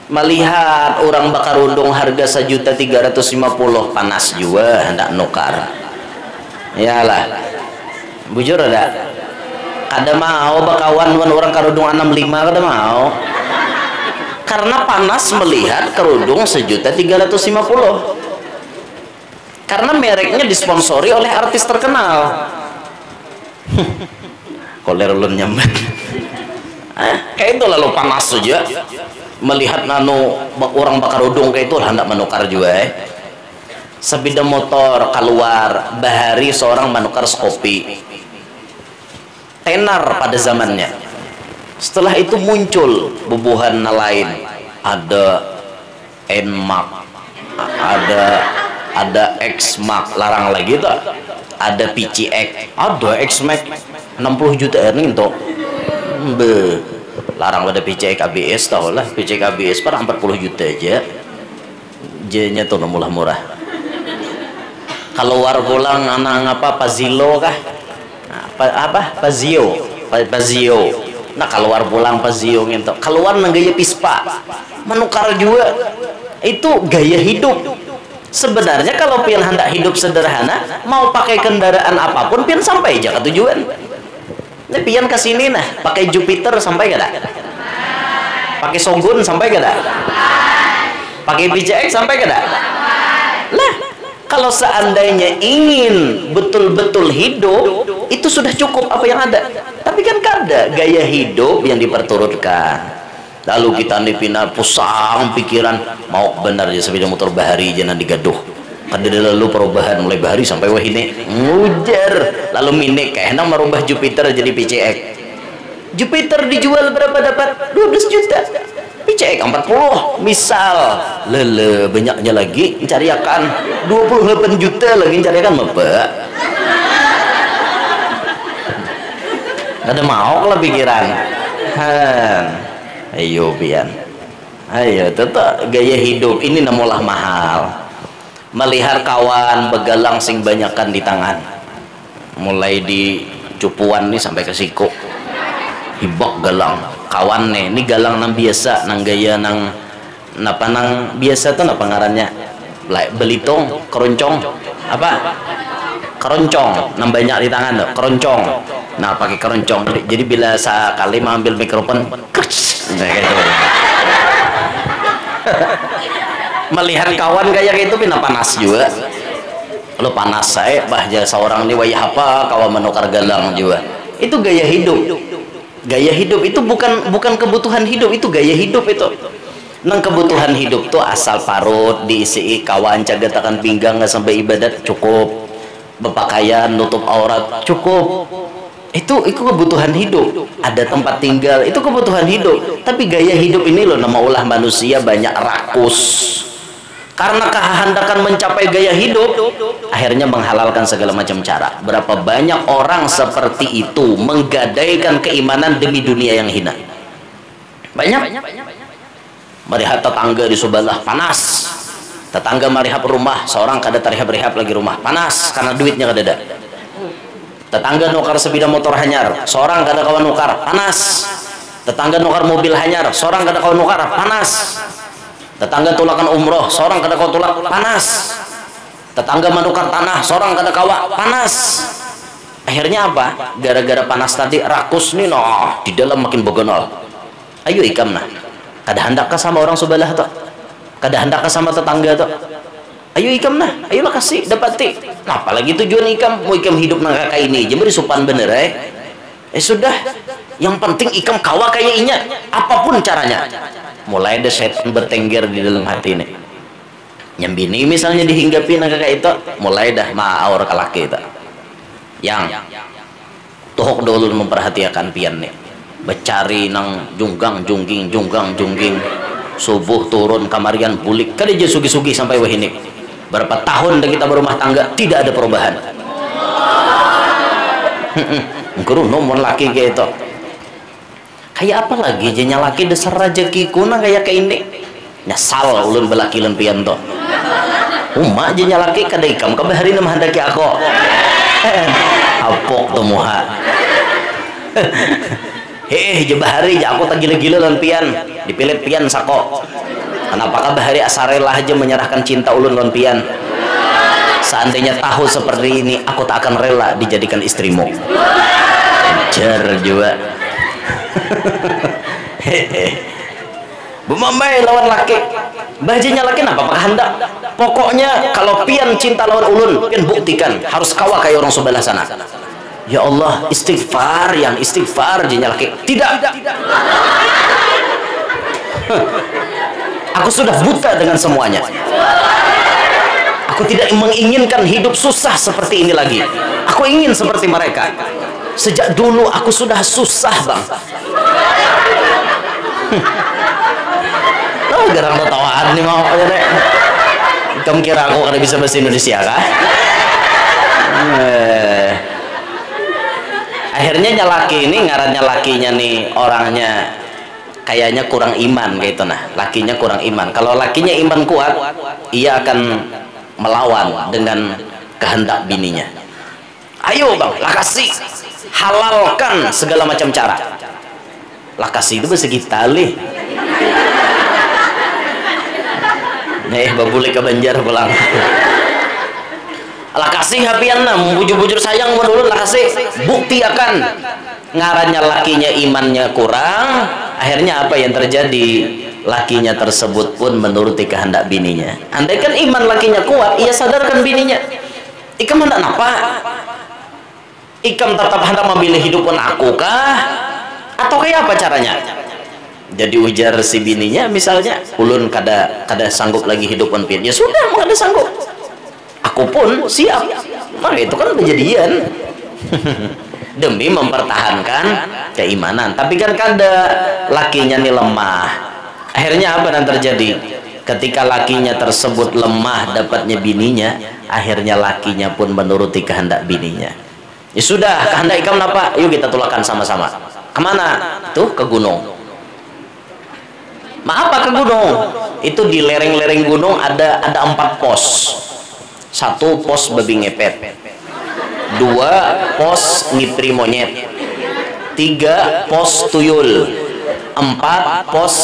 Melihat orang bakar undung harga 1.350.000, panas juga hendak nukar. Yalah, bujur ada. Kada mau bakawan orang karudung 65, kada mau. Karena panas melihat kerudung 1.350.000. Karena mereknya disponsori oleh artis terkenal. Koler ulun nyambat. Kayak itu lalu panas saja. Melihat nano orang bakar udung kayak itu hendak menukar juga. Sepeda motor keluar, bahari seorang menukar skopi. Tenar pada zamannya. Setelah itu muncul bubuhan lain, ada Nmark, ada Xmark, larang lagi tuh, ada PCX, ada Xmark 60 juta ini tuh, larang pada PCX ABS tau lah, PCX ABS per 40 juta aja, J-nya tuh murah. Keluar pulang anak apa Pazilo kah? Apa Pazio. Nah, keluar pulang Pazio gitu, keluar gaya Pispa, menukar juga. Itu gaya hidup. Sebenarnya kalau pian hendak hidup sederhana, mau pakai kendaraan apapun pian sampai aja ke tujuan. Nah, pian kesini nah pakai Jupiter sampai kada? Pakai Shogun sampai kada? Pakai PCX sampai kada? Lah, kalau seandainya ingin betul-betul hidup, itu sudah cukup apa yang ada. Tapi kan kada gaya hidup yang diperturutkan. Lalu kita dipindah pusang pikiran, mau benar aja sepeda motor bahari jangan digaduh. Kada lalu perubahan mulai bahari sampai wah ini ngujar. Lalu mini kayak hendak merubah Jupiter jadi PCX. Jupiter dijual berapa dapat? 12 juta. PCX 40 misal. Lele banyaknya lagi cariakan 28 juta lagi cariakan apa? Ada mau kalau pikiran. Ayo pian. Ayo tetap gaya hidup ini namulah mahal. Melihar kawan begalang sing banyakan di tangan. Mulai di cupuan nih sampai ke siku. Hibok galang. Kawan nih, ini galang nang biasa, nang gaya nang napa nang biasa tuh napa ngarannya? Belitong, keroncong. Apa? Keroncong, nang banyak di tangan tuh, keroncong. Nah, pakai keroncong. Jadi bila sekali mengambil mikrofon, nah, gitu. Melihat kawan kayak gitu pina panas juga. Lo panas saya, bahja seorang ini wayah apa kawan menukar galang juga. Itu gaya hidup. Gaya hidup itu bukan kebutuhan hidup, itu gaya hidup itu. Nang kebutuhan hidup tuh asal parut diisi kawan cagatakan pinggang nggak sampai ibadat cukup. Berpakaian nutup aurat cukup. Itu kebutuhan hidup. Ada tempat tinggal, itu kebutuhan hidup. Tapi gaya hidup ini loh nama ulah manusia banyak rakus. karena kehendakan mencapai gaya hidup, akhirnya menghalalkan segala macam cara. Berapa banyak orang seperti itu menggadaikan keimanan demi dunia yang hina. Banyak. Melihat tetangga di sebelah panas, tetangga merihap rumah, seorang kada terihap-rihap lagi rumah panas karena duitnya kada ada. Tetangga nukar sepeda motor hanyar, seorang kada kawan nukar, panas. Tetangga nukar mobil hanyar, seorang kada kawan nukar, panas. Tetangga tulakan umroh, seorang kada kawan tulak, panas. Tetangga menukar tanah, seorang kada kawan, panas. Akhirnya apa? Gara-gara panas tadi rakus nih noh, di dalam makin begonol. Ayo ikam nah, kada hendakkah sama orang sebelah tuh, kada hendakkah sama tetangga tuh. Ayo ikam nah, ayolah kasih dapati. Nah, apalagi tujuan ikam, mau ikam hidup nang kakak ini aja beri sopan bener sudah, yang penting ikam kawa kayak inya apapun caranya. Mulai ada setan bertengger di dalam hati ini. Nyambini misalnya dihinggapi nang kakak itu, mulai dah maawar kalaki itu. Yang tuhok dulu memperhatikan pian nih, becari nang junggang jungging subuh turun kamarian bulik kada je sugi-sugi sampai wahini. Berapa tahun dah kita berumah tangga tidak ada perubahan. Nguru nomor laki kayak itu. Kayak apa lagi jenya laki dasar rezeki kuna kayak ini. Nyasal ulun belaki lempian to. Umak jenya laki kada ikam kabehari nama handaki aku. Apok to muha. Jebahari aku tak gila-gila lempian dipilih pian sako. Kenapa bahari asarela aja menyerahkan cinta ulun lon pian? Seandainya tahu seperti ini, aku tak akan rela dijadikan istrimu. Jar juga. Bumambai lawan laki, bajinya laki apa hendak? Pokoknya kalau pian cinta lawan ulun, pian buktikan harus kawa kayak orang sebelah sana. Ya Allah, istighfar yang istighfar jinya laki. Tidak. Aku sudah buta dengan semuanya. Aku tidak menginginkan hidup susah seperti ini lagi. Aku ingin seperti mereka. Sejak dulu aku sudah susah, Bang. Garang tawaan nih mau. Kamu kira aku kada bisa bahasa Indonesia kah? Akhirnya nyalaki ini ngarannya lakinya nih orangnya kayaknya kurang iman gitu nah, lakinya kurang iman. Kalau lakinya iman kuat, ia akan melawan dengan kehendak bininya. Ayo bang, lakasi halalkan segala macam cara. Lakasi itu bahasa kita lih. Babule ke Banjar pulang. Lakasi hapian nam, bujur-bujur sayang menurut lakasi. Bukti akan ngarannya lakinya imannya kurang. Akhirnya apa yang terjadi? Lakinya tersebut pun menuruti kehendak bininya. Andaikan iman lakinya kuat, ia sadarkan bininya. Ikam hendak apa? Ikam tetap hendak memilih hidup pun aku kah? Atau kayak apa caranya? Jadi ujar si bininya misalnya, ulun kada sanggup lagi hidup pun pian. Ya sudah, kada sanggup. Aku pun siap. Nah itu kan kejadian. Demi mempertahankan keimanan. Tapi kan kada lakinya nih lemah. Akhirnya apa yang terjadi? Ketika lakinya tersebut lemah dapatnya bininya, akhirnya lakinya pun menuruti kehendak bininya. Ya sudah, kehendak ikam apa? Yuk kita tulakan sama-sama. Kemana? Tuh ke gunung. Apa ke gunung? Itu di lereng-lereng gunung ada 4 pos. 1 pos babi ngepet, 2 pos ngipri monyet, 3 pos tuyul, 4 pos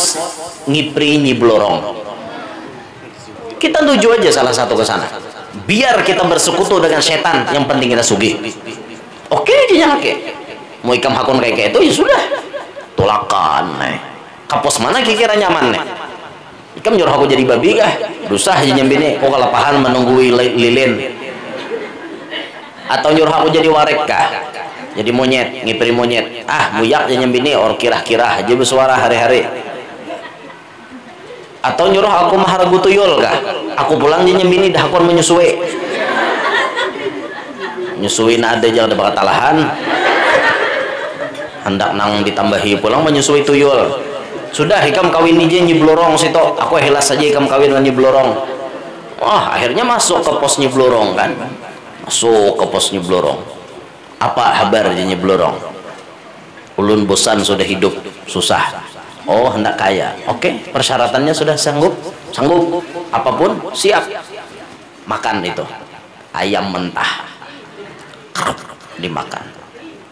ngipri nyiblorong. Kita tuju aja salah satu ke sana. Biar kita bersekutu dengan setan, yang penting kita sugih. Oke, dia nyake. Mau ikam hakun kayak itu ya sudah. Tulakan kapos mana kira nyaman nih. Ikam nyuruh aku jadi babi kah? Dusah aja nyambini. Oh kalapahan menunggui lilin. Atau nyuruh aku jadi warek kah? Jadi monyet, ngipri monyet. Muyak aja nyambini. Or kirah-kirah aja bersuara hari-hari. Atau nyuruh aku maharagu tuyul kah? Aku pulang aja nyambini dah aku menyusui. Nyusuin ada jangan ada bakatalahan. Hendak nang ditambahi pulang menyusui tuyul. Sudah ikam kawin aja nyiblorong situ. Aku hilas saja ikam kawin dengan nyiblorong. Wah, akhirnya masuk ke pos Nyeblorong kan, masuk ke pos Nyeblorong. Apa kabar di Nyeblorong? Ulun bosan sudah hidup susah. Oh, hendak kaya. Oke, persyaratannya sudah sanggup, apapun siap. Makan itu ayam mentah, dimakan.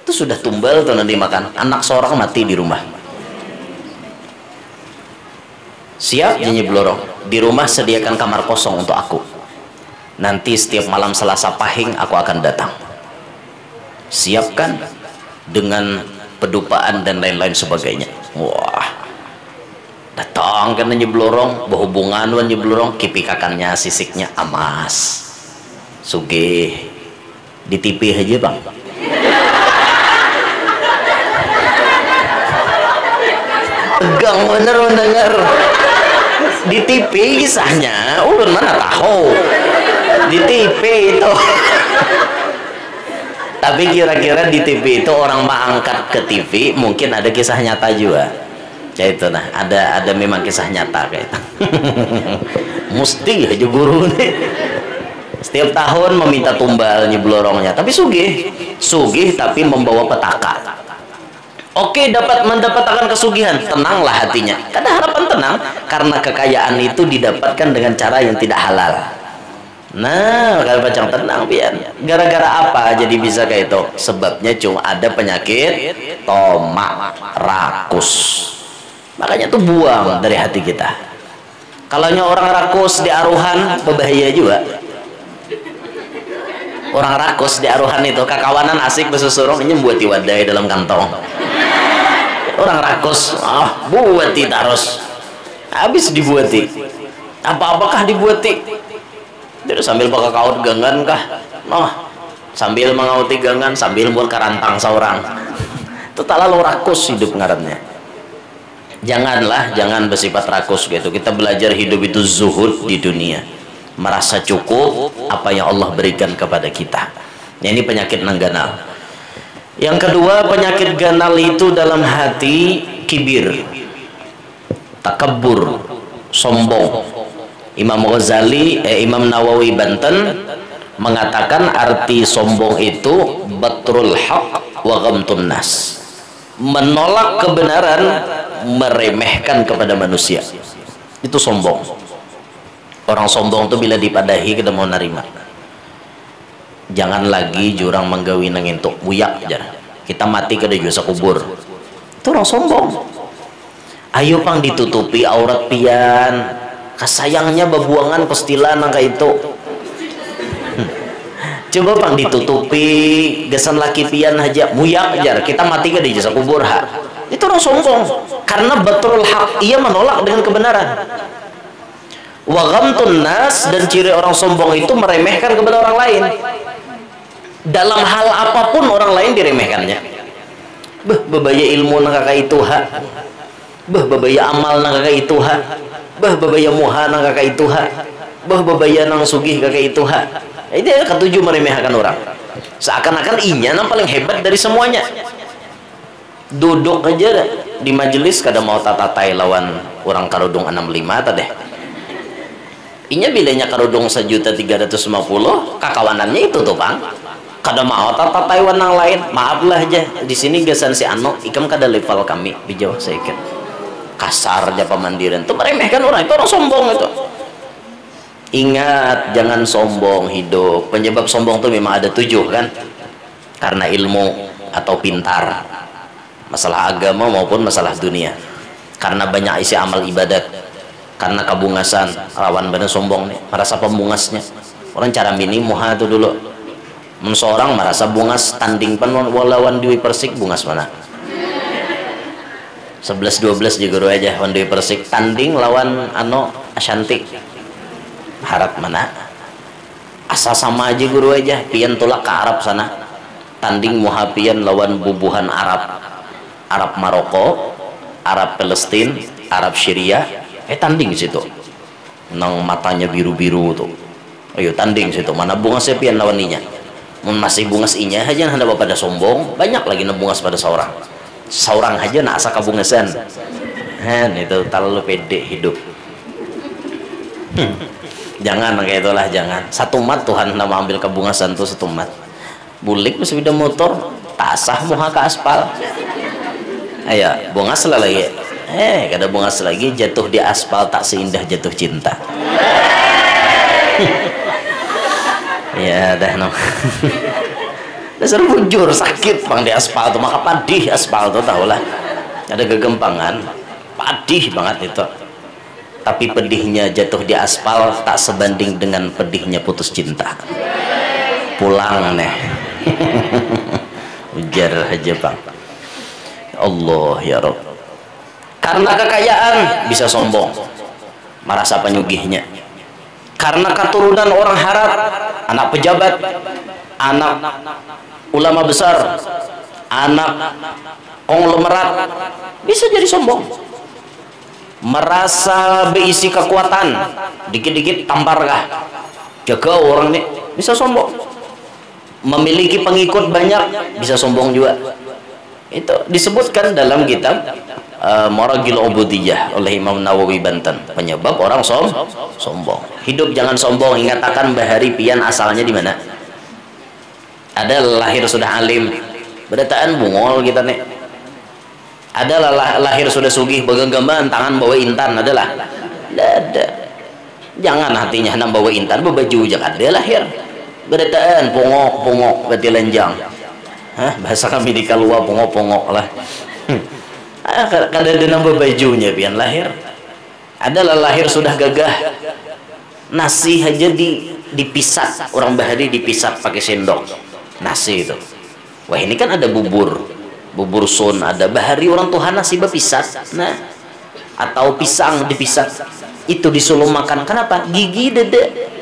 Itu sudah tumbal tuh nanti makan. Anak seorang mati di rumah. Siap Nyi Blorong, di rumah sediakan kamar kosong untuk aku. Nanti setiap malam Selasa Pahing aku akan datang. Siapkan dengan pedupaan dan lain-lain sebagainya. Wah, datang kan Nyi Blorong, berhubungan dengan Nyi Blorong, kipikakannya sisiknya amas, sugih, di TV aja bang. Tegang bener mendengar di TV kisahnya, ulun mana tahu di TV itu. Tapi kira-kira di TV itu orang mengangkat ke TV mungkin ada kisah nyata juga. Ya itu nah, ada memang kisah nyata kayak itu. Mesti aja guru nih. Setiap tahun meminta tumbal Nyi Blorongnya, tapi sugih tapi membawa petaka. Oke, mendapatkan kesugihan, tenanglah hatinya. Karena harapan tenang karena kekayaan itu didapatkan dengan cara yang tidak halal. Nah, kalau bacang tenang pian. Gara-gara apa jadi bisa kayak itu? Sebabnya cuma ada penyakit tomak rakus. Makanya tuh buang dari hati kita. Kalau orang rakus di aruhan berbahaya juga. Orang rakus di aruhan itu kakawanan asik bersusurung ini buat wadai dalam kantong. Orang rakus buati terus habis dibuati apakah dibuati dia sambil pakai kaut gangan kah sambil mengauti gangan sambil buat karantang seorang itu tak lalu rakus hidup ngarannya. Jangan bersifat rakus gitu. Kita belajar hidup itu zuhud di dunia, merasa cukup apa yang Allah berikan kepada kita. Ini penyakit nangganal. Yang kedua, penyakit ganal itu dalam hati kibir, takabur, sombong. Imam Nawawi Banten mengatakan arti sombong itu batrul haq wa ghamtun nas, menolak kebenaran, meremehkan kepada manusia. Itu sombong. Orang sombong itu bila dipadahi kita mau nerima. Jangan lagi jurang menggawi nengentuk buyak jar. Kita mati kada jusa kubur. Itu orang sombong. Ayo pang ditutupi aurat pian. Kasayangnya bebuangan pastilah nangka itu. Coba pang ditutupi gesan laki pian aja buyak jar. Kita mati kada jusa kubur ha. Itu orang sombong. Karena betul hak, ia menolak dengan kebenaran. Wa ghamtun nas, dan ciri orang sombong itu meremehkan kepada orang lain. Dalam hal apapun orang lain diremehkannya. Bebaya ilmu nang kakak itu ha. Bebaya amal nang kakak itu ha. Bebaya muha nang kakak itu ha. Bebaya nang sugih kakak itu ha. Ini ketujuh meremehkan orang. Seakan-akan inya yang paling hebat dari semuanya. Duduk aja di majelis kada mau tatatai lawan orang karudung 65 tadeh. Inya bilanya karudung 1.350.000, kakawanannya itu tuh bang. Kada mau tata Taiwan yang lain, maaflah aja di sini gesan si Ano ikam kada level kami bijau sedikit kasar aja pemandiran itu meremehkan orang, itu orang sombong itu. Ingat, jangan sombong hidup. Penyebab sombong itu memang ada 7 kan, karena ilmu atau pintar, masalah agama maupun masalah dunia, karena banyak isi amal ibadat, karena kabungasan. Rawan bener sombong nih, merasa pembungasnya orang cara mini muha itu dulu. Seorang merasa bungas tanding pen walawan Dewi Persik bungas mana 11-12 juga guru aja wan Dewi Persik tanding lawan Ashanti harap mana asa sama aja guru aja pian tolak ke Arab sana tanding muhapian lawan bubuhan Arab Maroko, Arab Palestina, Arab Syria tanding situ nang matanya biru-biru tuh. Ayo tanding situ mana bungasnya pian lawan ninya. Masih bungas inya aja hendak pada sombong, banyak lagi nebungas pada seorang aja nak asa kabungasan. Itu terlalu pede hidup. Jangan kayak itulah, jangan. Satu mat Tuhan nama ambil kebungasan tuh satu mat. Bulik sepeda motor, tasah muha ke aspal. Ayo, bungas lagi. Kada bungas lagi, jatuh di aspal tak seindah jatuh cinta. Ya dah no. Dasar bujur sakit bang di aspal tuh, maka padih aspal tuh tahulah. Ada kegempangan, padih banget itu. Tapi pedihnya jatuh di aspal tak sebanding dengan pedihnya putus cinta. Pulang nih. Ujar aja bang. Allah ya Rabb. Karena kekayaan bisa sombong, merasa penyugihnya. Karena keturunan orang harap, anak pejabat, anak ulama besar, anak konglomerat, bisa jadi sombong. Merasa berisi kekuatan, dikit-dikit tamparkah, jaga orang ini, bisa sombong. Memiliki pengikut banyak, bisa sombong juga. Itu disebutkan dalam kitab Maragil Ubudiyah oleh Imam Nawawi Banten. Penyebab orang sombong. Hidup jangan sombong. Ingatakan bahari pian asalnya di mana? Ada lahir sudah alim, berdataan bungol kita nih. Ada lahir sudah sugih, begenggaman tangan bawa intan, adalah. Ada. Jangan hatinya hendak bawa intan, berbaju jangan dia lahir. Berdataan pongok berarti lenjang. Bahasa kami di Kalua pongok lah. Kada ada nambah bajunya pian lahir. Adalah lahir sudah gagah, nasi aja dipisat, orang bahari dipisat pakai sendok nasi itu. Wah ini kan ada bubur sun, ada bahari orang Tuhan nasi berpisat, nah atau pisang dipisat, itu disuruh makan. Kenapa? Gigi dede.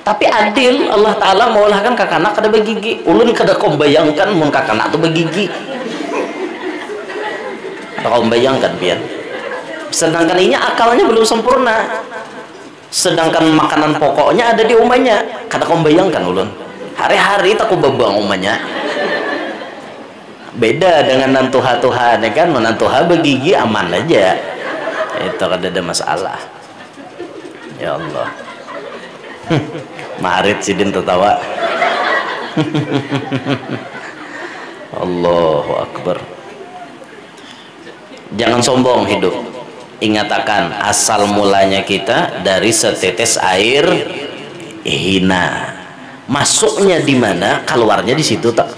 Tapi adil Allah Ta'ala maulahkan kakanak kada begigi. Ulun kada kau bayangkan mun kakanak tuh begigi. Kau bayangkan pian. Sedangkan ini akalnya belum sempurna. Sedangkan makanan pokoknya ada di umanya. Kada kau bayangkan ulun. Hari-hari tak kau bebang umanya. Beda dengan nantuha-tuha, ya kan? Nantuha begigi aman aja. Itu kada ada masalah. Ya Allah. Marit sidin tertawa. Allahu Akbar. Jangan sombong hidup. Ingatakan asal mulanya kita dari setetes air hina. Masuknya di mana, keluarnya di situ tak.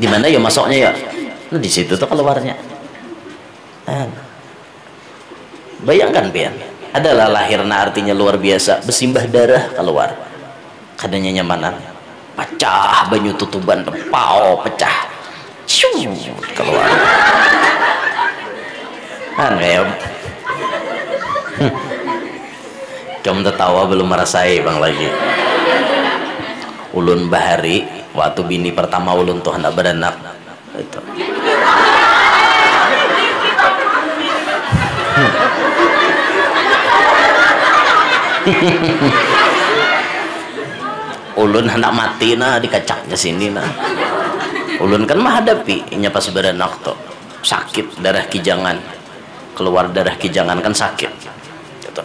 Di mana ya masuknya ya? Nah, di situ tuh keluarnya. Bayangkan pian. Adalah lahirna artinya luar biasa, bersimbah darah keluar. Kadanya nyamanan. Pecah banyu tutuban, pau pecah. Shoo, keluar. Kayak Cuma tertawa belum merasai bang lagi. Ulun bahari waktu bini pertama ulun tuh hendak beranak itu. Ulun hendak mati nah dikacaknya sini nah. Ulun kan menghadapi inya pas beranak tuh sakit darah kijangan, keluar darah kijangan kan sakit. Itu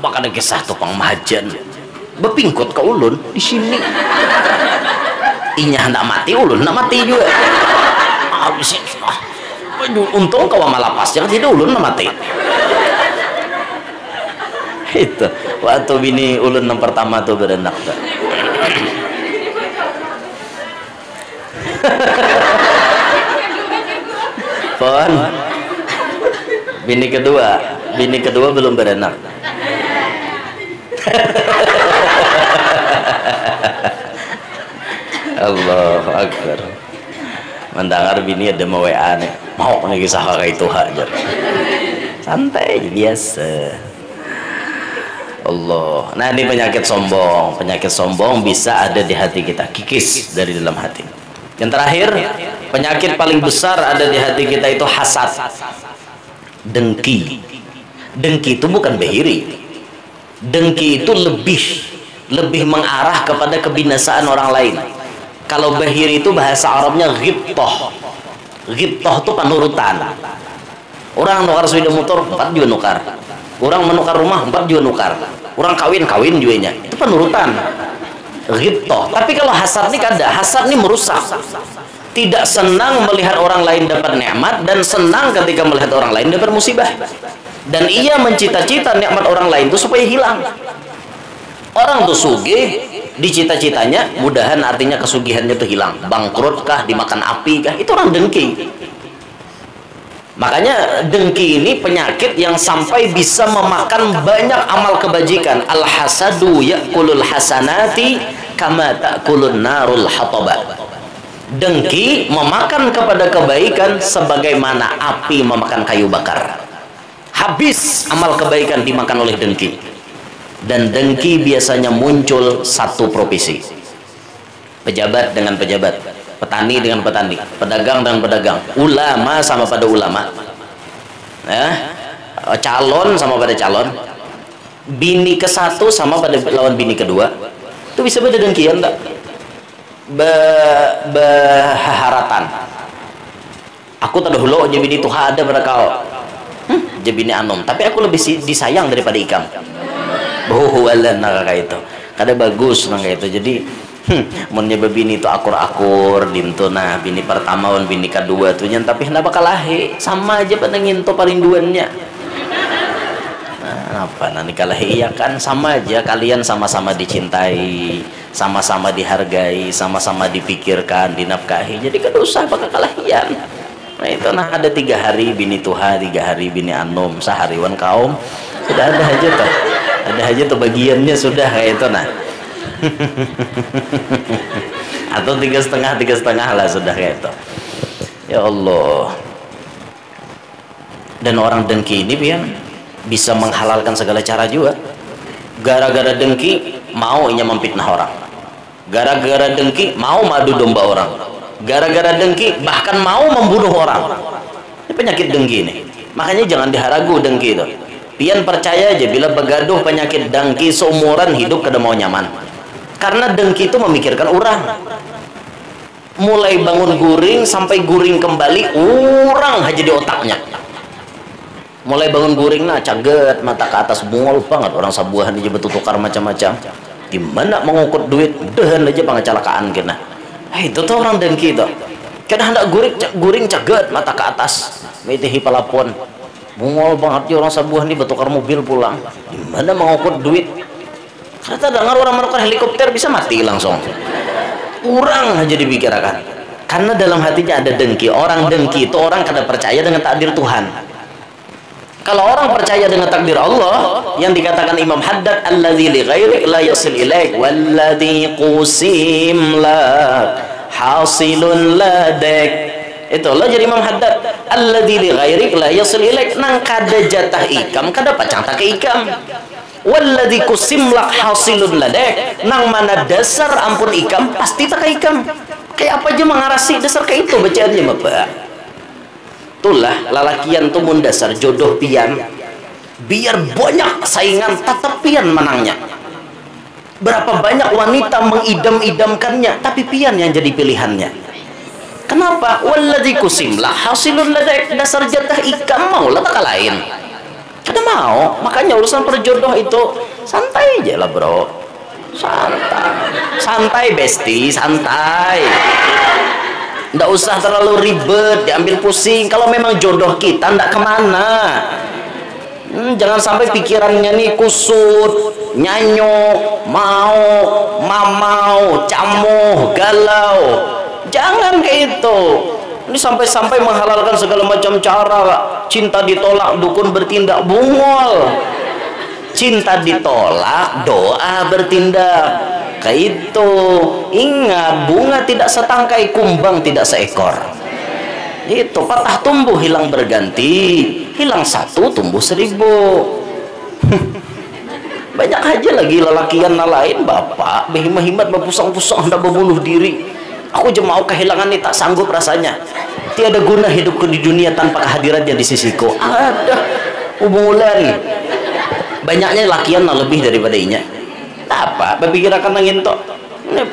bakal ada kisah tukang mahajan bepingkut ke ulun di sini. Inya hendak mati, ulun hendak mati juga. Habis itu untung kau malah pas jangan tidak ulun hendak mati. Itu waktu bini ulun yang pertama tuh beranak tuh. Pon bini kedua belum beranak. Allahu Akbar. Mendengar bini ada mau WA nih, mau nih kisah kakak itu hajar santai biasa. Allah. Nah ini penyakit sombong. Penyakit sombong bisa ada di hati kita, kikis dari dalam hati. Yang terakhir, penyakit paling besar ada di hati kita itu hasad, dengki. Dengki itu bukan behiri. Dengki itu lebih mengarah kepada kebinasaan orang lain. Kalau behiri itu bahasa Arabnya ghibtoh. Ghibtoh itu panurutan. Orang nukar sepeda motor 4 juga nukar. Orang menukar rumah 4 juga nukar. Orang kawin juga nya. Itu penurutan. Ghibtah. Tapi kalau hasad ini kada, hasad ini merusak. Tidak senang melihat orang lain dapat nikmat dan senang ketika melihat orang lain dapat musibah. Dan ia mencita-cita nikmat orang lain itu supaya hilang. Orang tuh sugih, dicita-citanya mudahan artinya kesugihannya itu hilang. Bangkrut kah, dimakan api kah? Itu orang dengki. Makanya dengki ini penyakit yang sampai bisa memakan banyak amal kebajikan. Al-hasadu ya'kulul hasanati kama ta'kulun narul hataba. Dengki memakan kepada kebaikan sebagaimana api memakan kayu bakar. Habis amal kebaikan dimakan oleh dengki. Dan dengki biasanya muncul satu profesi. Pejabat dengan pejabat, petani dengan petani, pedagang dengan pedagang, ulama sama pada ulama, calon sama pada calon, bini ke satu sama pada lawan bini kedua. Itu bisa beda dengkian tak? Beharatan. Aku tak dahulu jadi bini tuh ada pada kau, jadi bini anom. Tapi aku lebih disayang daripada ikam. Walan kayak itu, kada bagus kayak itu. Jadi mun nyoba bini itu akur-akur dintu, nah bini pertama dan bini kedua tuh nyan, tapi hendak bakal lahi sama aja pada nginto parinduannya. Nah, apa nanti kalahi iya kan sama aja, kalian sama-sama dicintai, sama-sama dihargai, sama-sama dipikirkan, dinafkahi. Jadi kada usah bakal kalahian. Nah itu nah ada 3 hari bini tuha, 3 hari bini anom, sehariwan kaum sudah ada aja tuh. Ada aja tuh bagiannya sudah kayak itu nah. Atau 3,5 lah sudah kayak itu. Ya Allah. Dan orang dengki ini pian bisa menghalalkan segala cara juga. Gara-gara dengki mau inya memfitnah orang. Gara-gara dengki mau madu domba orang. Gara-gara dengki bahkan mau membunuh orang. Ini penyakit dengki ini. Makanya jangan diharagu dengki itu. Pian percaya aja bila begaduh penyakit dengki seumuran hidup kada mau nyaman. Karena dengki itu memikirkan orang. Mulai bangun guring sampai guring kembali orang aja di otaknya. Mulai bangun guring nah caget mata ke atas bungol banget orang sabuahan aja betul tukar macam-macam. Gimana mengukut duit dehen aja pangacalakaan kena. Itu tuh orang dengki itu. Kada hendak guring caget mata ke atas. Mitihi palapon. Mungol banget ya orang sabuah nih bertukar mobil pulang. Gimana mengukur duit? Kata dengar orang menukar helikopter bisa mati langsung. Orang aja dipikirkan. Karena dalam hatinya ada dengki. Orang dengki itu orang kada percaya dengan takdir Tuhan. Kalau orang percaya dengan takdir Allah, yang dikatakan Imam Haddad, alladzi li ghairi la yasil ilaik walladzi qusim la hasilun ladek. Itulah jadi Imam Haddad, alladzi li ghairik la yasil ilaik, nang kada jatah ikam kada pacang tak ikam, walladzi kusim lak hasilun ladek, nang mana dasar ampun ikam pasti tak ikam. Kayak apa aja mengarasi dasar kayak itu bacaannya Bapak. Itulah lalakian tuh mun dasar jodoh pian, biar banyak saingan tetap pian menangnya. Berapa banyak wanita mengidam-idamkannya tapi pian yang jadi pilihannya. Kenapa? Walladzi kusimlah hasilun ladek, dasar jatah ikam mau lah tak lain. Kada mau. Makanya urusan perjodoh itu santai aja lah bro. Santai. Santai besti, santai. Nggak usah terlalu ribet, diambil pusing. Kalau memang jodoh kita nggak kemana. Jangan sampai pikirannya nih kusut, nyanyuk, mamau, camuh, galau. Jangan kayak itu. Ini sampai-sampai menghalalkan segala macam cara. Cinta ditolak, dukun bertindak, bungol. Cinta ditolak, doa bertindak. Kayak itu. Ingat, bunga tidak setangkai, kumbang tidak seekor. Itu patah tumbuh hilang berganti, hilang satu tumbuh 1000. Banyak aja lagi lelakian lain bapak berhimat-himat berpusang-pusang hendak membunuh diri. Aku aja mau kehilangan ini tak sanggup rasanya. Tiada guna hidupku di dunia tanpa kehadirannya di sisiku. Ada hubungan. Banyaknya lakian lebih daripada inya. Apa? Berpikirkan nangin tok.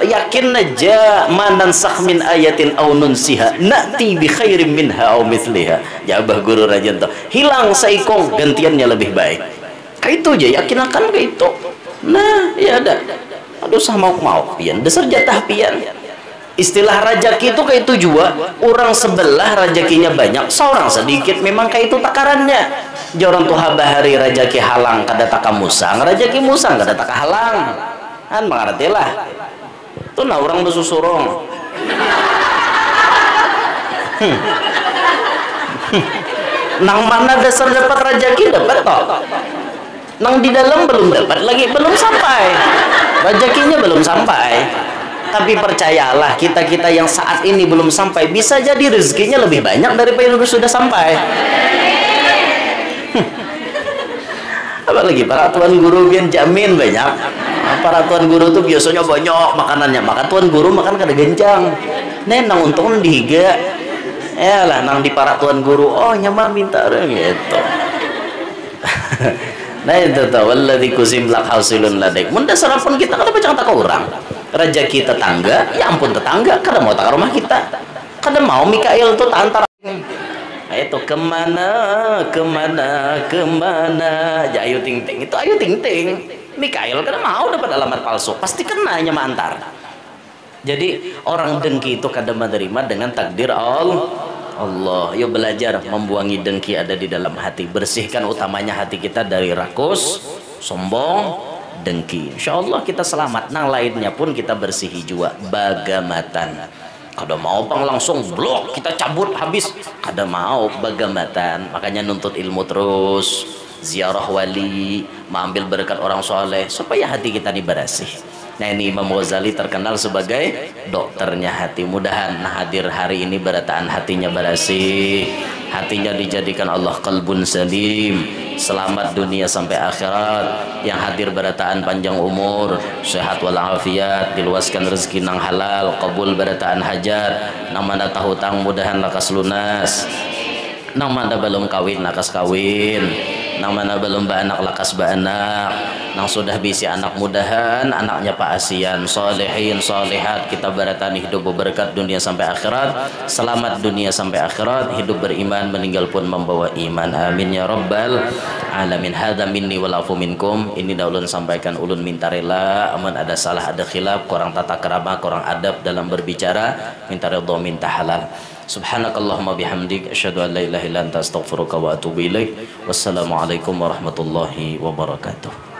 Yakin aja manan min ayatin aw nunsiha na'ti bi khairim minha aw mithliha. Jabah guru rajan tok. Hilang saikong gantiannya lebih baik. Itu aja yakin akan ke itu. Nah, ya ada. Aduh sama mau pian, dasar jatah pian. Istilah rajaki itu kayak itu juga. Orang sebelah rajakinya banyak, seorang sedikit. Memang kayak itu takarannya. Jorang tuh bahari rajaki halang kada taka musang, rajaki musang kada taka halang. Kan mengerti lah. Tuh nah orang bersusurong. Nang mana dasar dapat rajaki dapat toh. Nang di dalam belum dapat lagi, belum sampai. Rezekinya belum sampai. Tapi percayalah, kita-kita yang saat ini belum sampai, bisa jadi rezekinya lebih banyak daripada yang sudah sampai. Apalagi para tuan guru biar jamin banyak. Para tuan guru tuh biasanya banyak makanannya. Maka tuan guru makan kada genjang. Nang untung dihiga. Lah nang di para tuan guru, oh nyamar minta gitu. Nah itu tuh, walladzi kusim lak hasilun ladek. Mun dasar pun kita kada baca kata orang. Rezeki tetangga, ya ampun tetangga, kada mau tak rumah kita. Kada mau Mikael tuh antara. Nah itu kemana, ya ayu ting ting, itu ayu ting ting. Mikael kada mau dapat alamat palsu, pasti kena nyama antar. Jadi orang dengki itu kada menerima dengan takdir Allah. Yuk belajar membuangi dengki ada di dalam hati, bersihkan utamanya hati kita dari rakus, sombong, dengki. Insya Allah kita selamat. Nang lainnya pun kita bersihi juga. Bagamatan. Kada mau bang langsung blok kita cabut habis. Kada mau bagamatan. Makanya nuntut ilmu terus, ziarah wali, mengambil berkat orang soleh supaya hati kita ini bersih. Nah ini Imam Ghazali terkenal sebagai dokternya hati. Mudahan hadir hari ini berataan hatinya bersih, hatinya dijadikan Allah qalbun salim, selamat dunia sampai akhirat. Yang hadir berataan panjang umur, sehat walafiat, diluaskan rezeki nang halal, kabul berataan hajat. Nang mana tahu tang mudahan lakas lunas, nang mana belum kawin lakas kawin, nang mana belum baanak lakas baanak, nang sudah bisi anak mudahan anaknya Pak Asian, solehin solehat, kita beratan hidup berberkat dunia sampai akhirat, selamat dunia sampai akhirat, hidup beriman, meninggal pun membawa iman. Amin ya rabbal alamin. Hadza minni wal afu minkum. Ini dah ulun sampaikan, ulun minta rela aman ada salah ada khilaf, kurang tata kerama, kurang adab dalam berbicara, minta ridho minta halal. Subhanakallahumma bihamdik asyhadu an la ilaha illa anta astaghfiruka wa atubu ilaik. Wassalamualaikum warahmatullahi wabarakatuh.